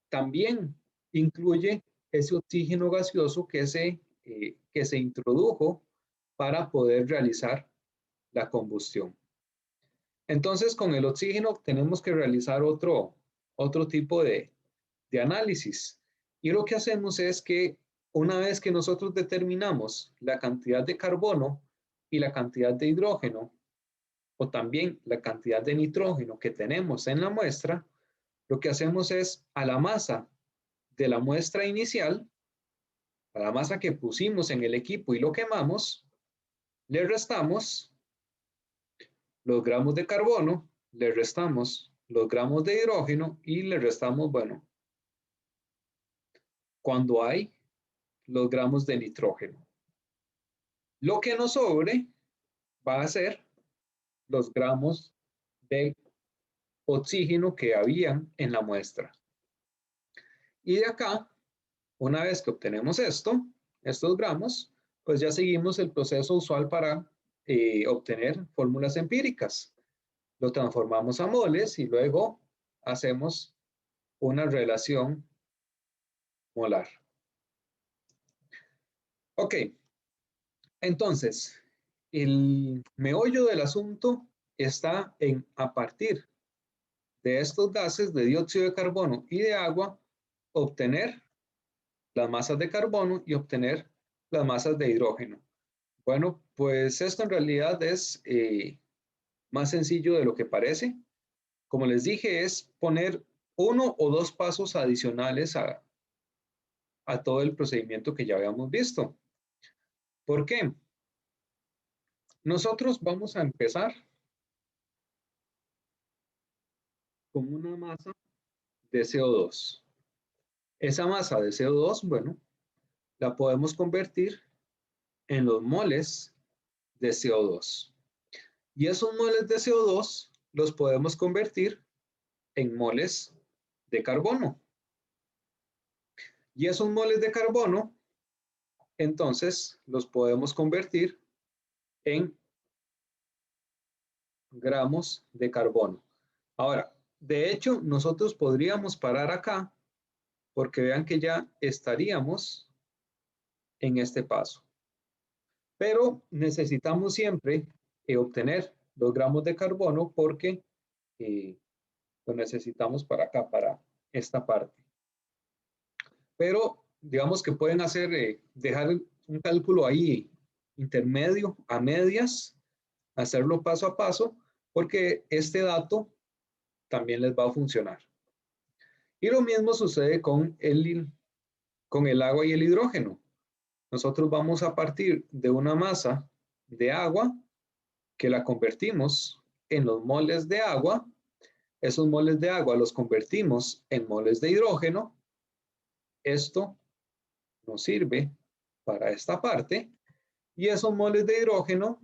también incluye ese oxígeno gaseoso que se introdujo para poder realizar la combustión. Entonces, con el oxígeno tenemos que realizar otro tipo de análisis. Y lo que hacemos es que una vez que nosotros determinamos la cantidad de carbono y la cantidad de hidrógeno, o también la cantidad de nitrógeno que tenemos en la muestra, lo que hacemos es a la masa de la muestra inicial, a la masa que pusimos en el equipo y lo quemamos, le restamos los gramos de carbono, le restamos los gramos de hidrógeno y le restamos, bueno, cuando hay los gramos de nitrógeno. Lo que nos sobre va a ser los gramos de oxígeno que habían en la muestra. Y de acá, una vez que obtenemos estos gramos, pues ya seguimos el proceso usual para obtener fórmulas empíricas. Lo transformamos a moles y luego hacemos una relación molar. Ok, entonces, el meollo del asunto está en, a partir de estos gases de dióxido de carbono y de agua, obtener las masas de carbono y obtener las masas de hidrógeno. Bueno, pues esto en realidad es más sencillo de lo que parece. Como les dije, es poner 1 o 2 pasos adicionales a todo el procedimiento que ya habíamos visto. ¿Por qué? Nosotros vamos a empezar con una masa de CO2. Esa masa de CO2, bueno, la podemos convertir en los moles de CO2. Y esos moles de CO2 los podemos convertir en moles de carbono. Y esos moles de carbono, entonces, los podemos convertir en gramos de carbono. Ahora, de hecho, nosotros podríamos parar acá porque vean que ya estaríamos en este paso. Pero necesitamos siempre obtener los gramos de carbono porque lo necesitamos para acá, para esta parte. Pero digamos que pueden hacer, dejar un cálculo ahí intermedio, a medias, hacerlo paso a paso, porque este dato también les va a funcionar. Y lo mismo sucede con el agua y el hidrógeno. Nosotros vamos a partir de una masa de agua que la convertimos en los moles de agua. Esos moles de agua los convertimos en moles de hidrógeno. Esto nos sirve para esta parte. Y esos moles de hidrógeno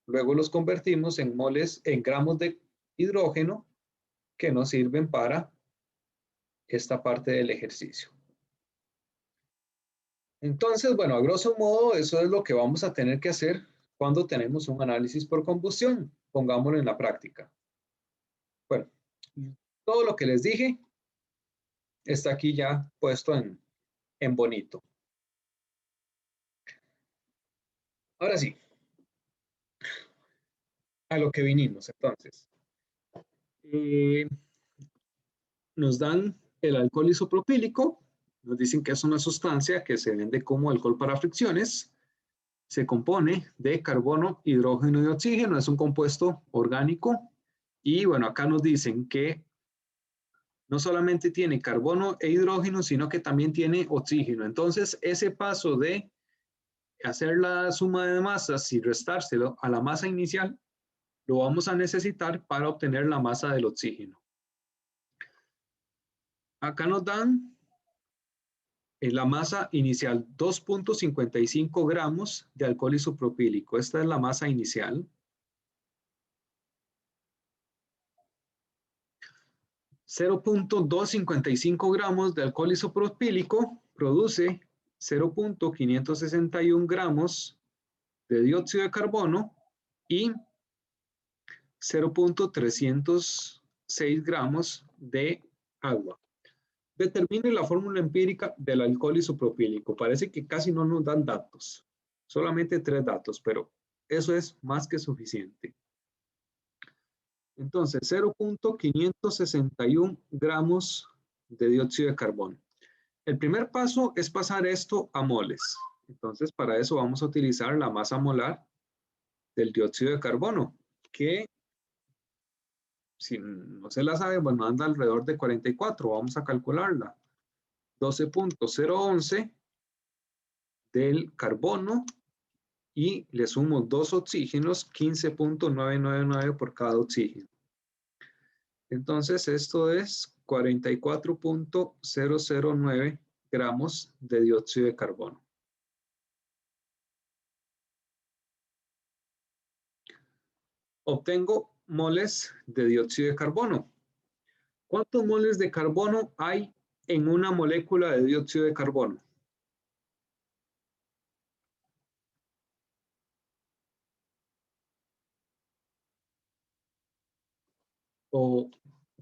luego los convertimos en moles, en gramos de hidrógeno que nos sirven para esta parte del ejercicio. Entonces, bueno, a grosso modo, eso es lo que vamos a tener que hacer cuando tenemos un análisis por combustión. Pongámoslo en la práctica. Bueno, todo lo que les dije está aquí ya puesto en bonito. Ahora sí, a lo que vinimos entonces. Nos dan el alcohol isopropílico, nos dicen que es una sustancia que se vende como alcohol para fricciones, se compone de carbono, hidrógeno y oxígeno, es un compuesto orgánico y bueno, acá nos dicen que no solamente tiene carbono e hidrógeno, sino que también tiene oxígeno. Entonces, ese paso de hacer la suma de masas y restárselo a la masa inicial, lo vamos a necesitar para obtener la masa del oxígeno. Acá nos dan la masa inicial, 2.55 gramos de alcohol isopropílico. Esta es la masa inicial. 0.255 gramos de alcohol isopropílico produce 0.561 gramos de dióxido de carbono y 0.306 gramos de agua. Determine la fórmula empírica del alcohol isopropílico. Parece que casi no nos dan datos, solamente 3 datos, pero eso es más que suficiente. Entonces, 0.561 gramos de dióxido de carbono. El primer paso es pasar esto a moles. Entonces, para eso vamos a utilizar la masa molar del dióxido de carbono, que si no se la sabe, bueno, anda alrededor de 44. Vamos a calcularla. 12.011 del carbono y le sumo 2 oxígenos, 15.999 por cada oxígeno. Entonces, esto es 44.009 gramos de dióxido de carbono. Obtengo moles de dióxido de carbono. ¿Cuántos moles de carbono hay en una molécula de dióxido de carbono? ¿O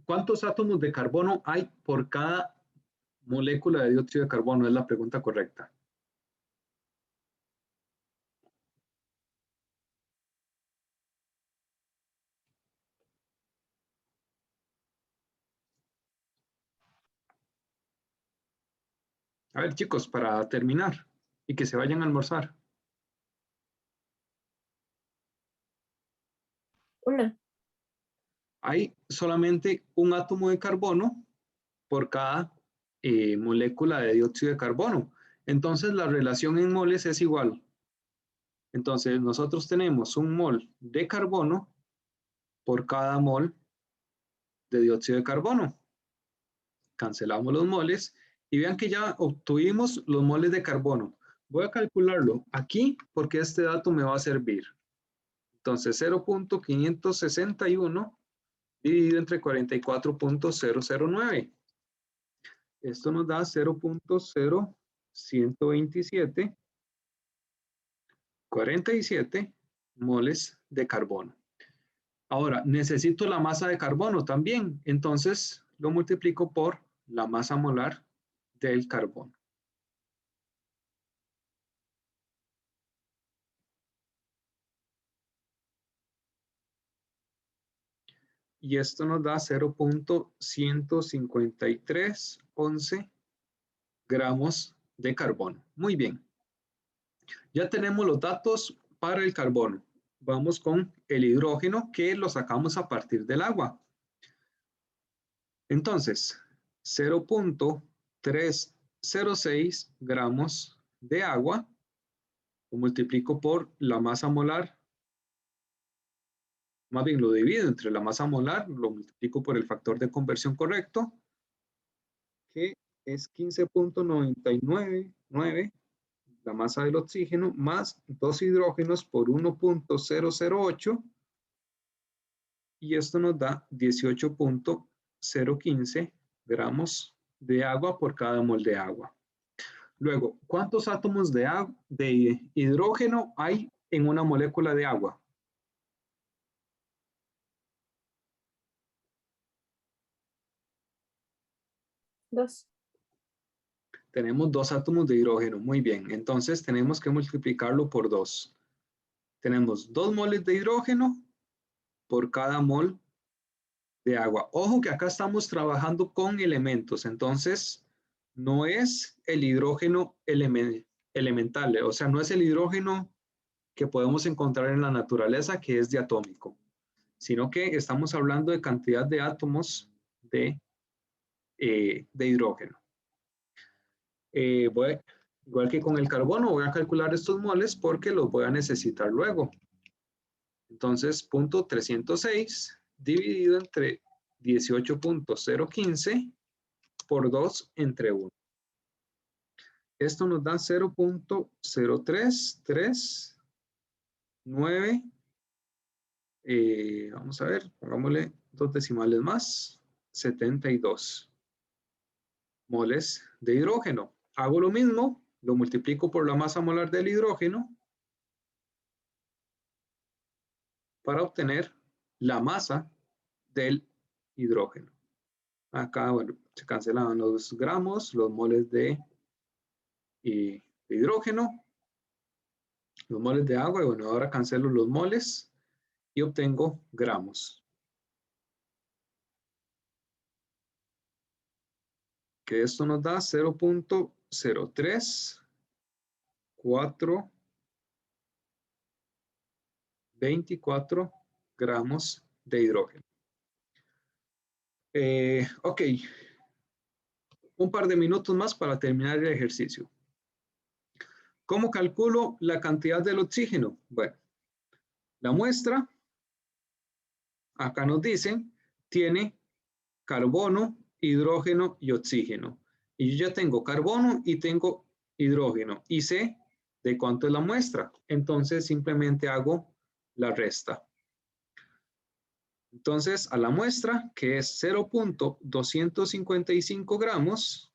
cuántos átomos de carbono hay por cada molécula de dióxido de carbono? Es la pregunta correcta. A ver, chicos, para terminar. y que se vayan a almorzar. Una. Hay solamente un átomo de carbono por cada molécula de dióxido de carbono. Entonces la relación en moles es igual. Entonces nosotros tenemos un mol de carbono por cada mol de dióxido de carbono. Cancelamos los moles y vean que ya obtuvimos los moles de carbono. Voy a calcularlo aquí porque este dato me va a servir. Entonces 0.561 dividido entre 44.009. Esto nos da 0.0127 47 moles de carbono. Ahora, necesito la masa de carbono también, entonces lo multiplico por la masa molar del carbono. Y esto nos da 0.15311 gramos de carbono. Muy bien. Ya tenemos los datos para el carbono. Vamos con el hidrógeno que lo sacamos a partir del agua. Entonces, 0.306 gramos de agua lo multiplico por la masa molar, más bien lo divido entre la masa molar, lo multiplico por el factor de conversión correcto, que es 15.999, la masa del oxígeno, más 2 hidrógenos por 1.008, y esto nos da 18.015 gramos de agua por cada mol de agua. Luego, ¿cuántos átomos de hidrógeno hay en una molécula de agua? Dos. Tenemos 2 átomos de hidrógeno. Muy bien. Entonces tenemos que multiplicarlo por 2. Tenemos 2 moles de hidrógeno por cada mol de agua. Ojo que acá estamos trabajando con elementos. Entonces no es el hidrógeno elemental. O sea, no es el hidrógeno que podemos encontrar en la naturaleza que es diatómico, sino que estamos hablando de cantidad de átomos de hidrógeno. Igual que con el carbono, voy a calcular estos moles porque los voy a necesitar luego. Entonces, 0.306 dividido entre 18.015 por 2 entre 1. Esto nos da 0.0339. Vamos a ver, pongámosle 2 decimales más, 72 moles de hidrógeno. Hago lo mismo, lo multiplico por la masa molar del hidrógeno para obtener la masa del hidrógeno. Acá, bueno, se cancelaban los gramos, los moles de hidrógeno, los moles de agua, y bueno, ahora cancelo los moles y obtengo gramos. Que esto nos da 0.03424 gramos de hidrógeno. Ok, un par de minutos más para terminar el ejercicio. ¿Cómo calculo la cantidad del oxígeno? Bueno, la muestra, acá nos dicen, tiene carbono, hidrógeno y oxígeno. Y yo ya tengo carbono y tengo hidrógeno y sé de cuánto es la muestra. Entonces simplemente hago la resta. Entonces a la muestra, que es 0.255 gramos,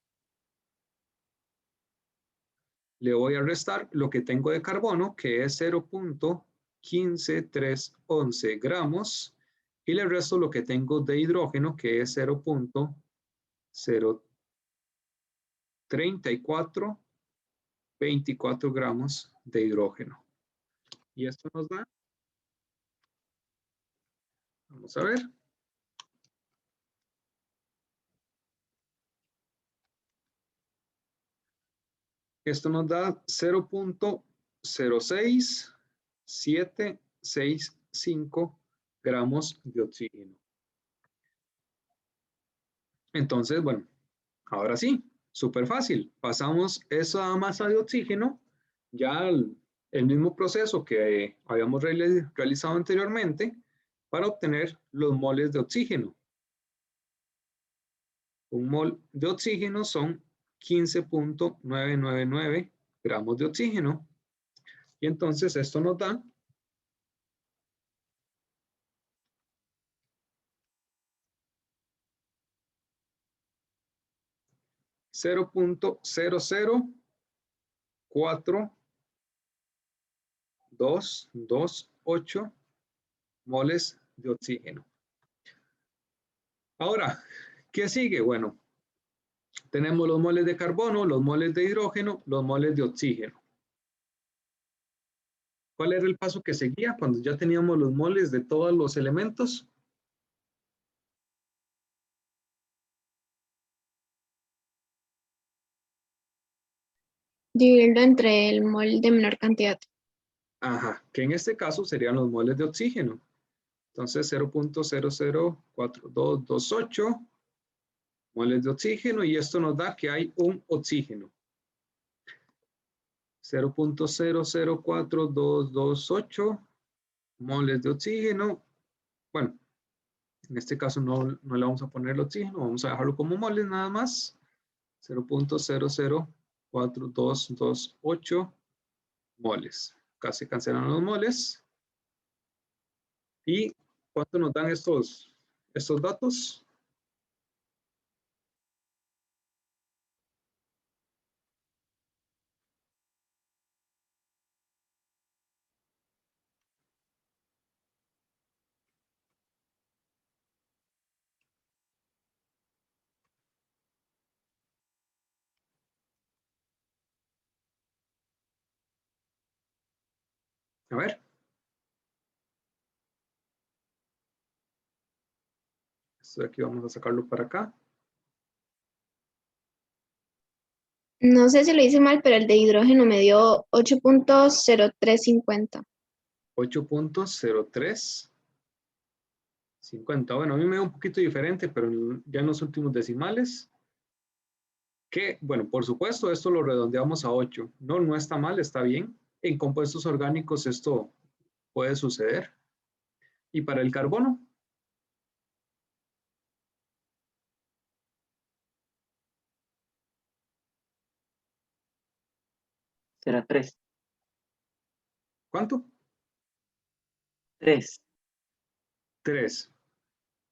le voy a restar lo que tengo de carbono, que es 0.15311 gramos, y le resto lo que tengo de hidrógeno, que es 0.03424 gramos de hidrógeno. Y esto nos da, vamos a ver, Esto nos da 0.06765 gramos de oxígeno. Entonces, bueno, ahora sí, súper fácil. Pasamos esa masa de oxígeno, ya el mismo proceso que habíamos realizado anteriormente, para obtener los moles de oxígeno. Un mol de oxígeno son 15.999 gramos de oxígeno. Y entonces esto nos da 0.004228 moles de oxígeno. Ahora, ¿qué sigue? Bueno, tenemos los moles de carbono, los moles de hidrógeno, los moles de oxígeno. ¿Cuál era el paso que seguía cuando ya teníamos los moles de todos los elementos? Dividirlo entre el mol de menor cantidad. Ajá, que en este caso serían los moles de oxígeno. Entonces 0.004228 moles de oxígeno, y esto nos da que hay un oxígeno. 0.004228 moles de oxígeno. Bueno, en este caso no le vamos a poner el oxígeno, vamos a dejarlo como moles nada más. 0.004228 moles. Casi cancelan los moles. ¿Y cuánto nos dan estos datos? A ver. Esto de aquí vamos a sacarlo para acá. No sé si lo hice mal, pero el de hidrógeno me dio 8.0350. 8.0350. Bueno, a mí me da un poquito diferente, pero ya en los últimos decimales. Que, bueno, por supuesto, esto lo redondeamos a 8. No está mal, está bien. En compuestos orgánicos esto puede suceder. ¿Y para el carbono? Será 3. ¿Cuánto? 3. 3.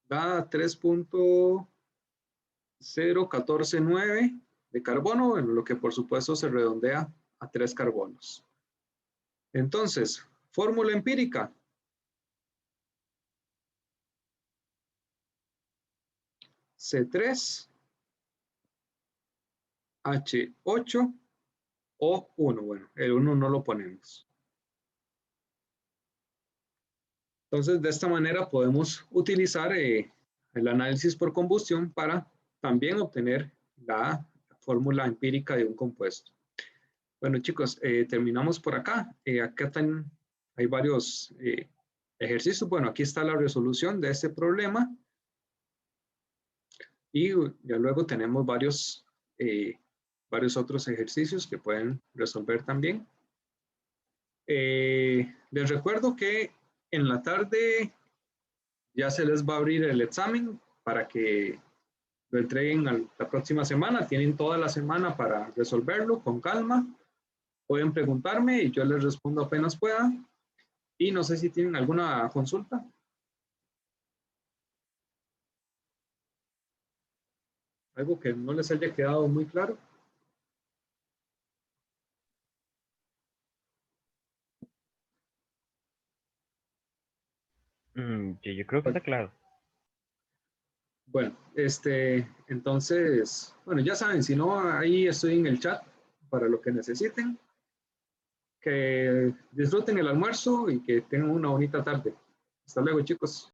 Da 3.0149 de carbono, en lo que por supuesto se redondea a 3 carbonos. Entonces, fórmula empírica. C3, H8, O1. Bueno, el 1 no lo ponemos. Entonces, de esta manera podemos utilizar el análisis por combustión para también obtener la fórmula empírica de un compuesto. Bueno, chicos, terminamos por acá. Acá hay varios ejercicios. Bueno, aquí está la resolución de este problema. Y ya luego tenemos varios otros ejercicios que pueden resolver también. Les recuerdo que en la tarde ya se les va a abrir el examen para que lo entreguen la próxima semana. Tienen toda la semana para resolverlo con calma. Pueden preguntarme y yo les respondo apenas pueda. Y no sé si tienen alguna consulta. Algo que no les haya quedado muy claro. Yo creo que está claro. Bueno, entonces, bueno, ya saben, si no, ahí estoy en el chat para lo que necesiten. Que disfruten el almuerzo y que tengan una bonita tarde. Hasta luego, chicos.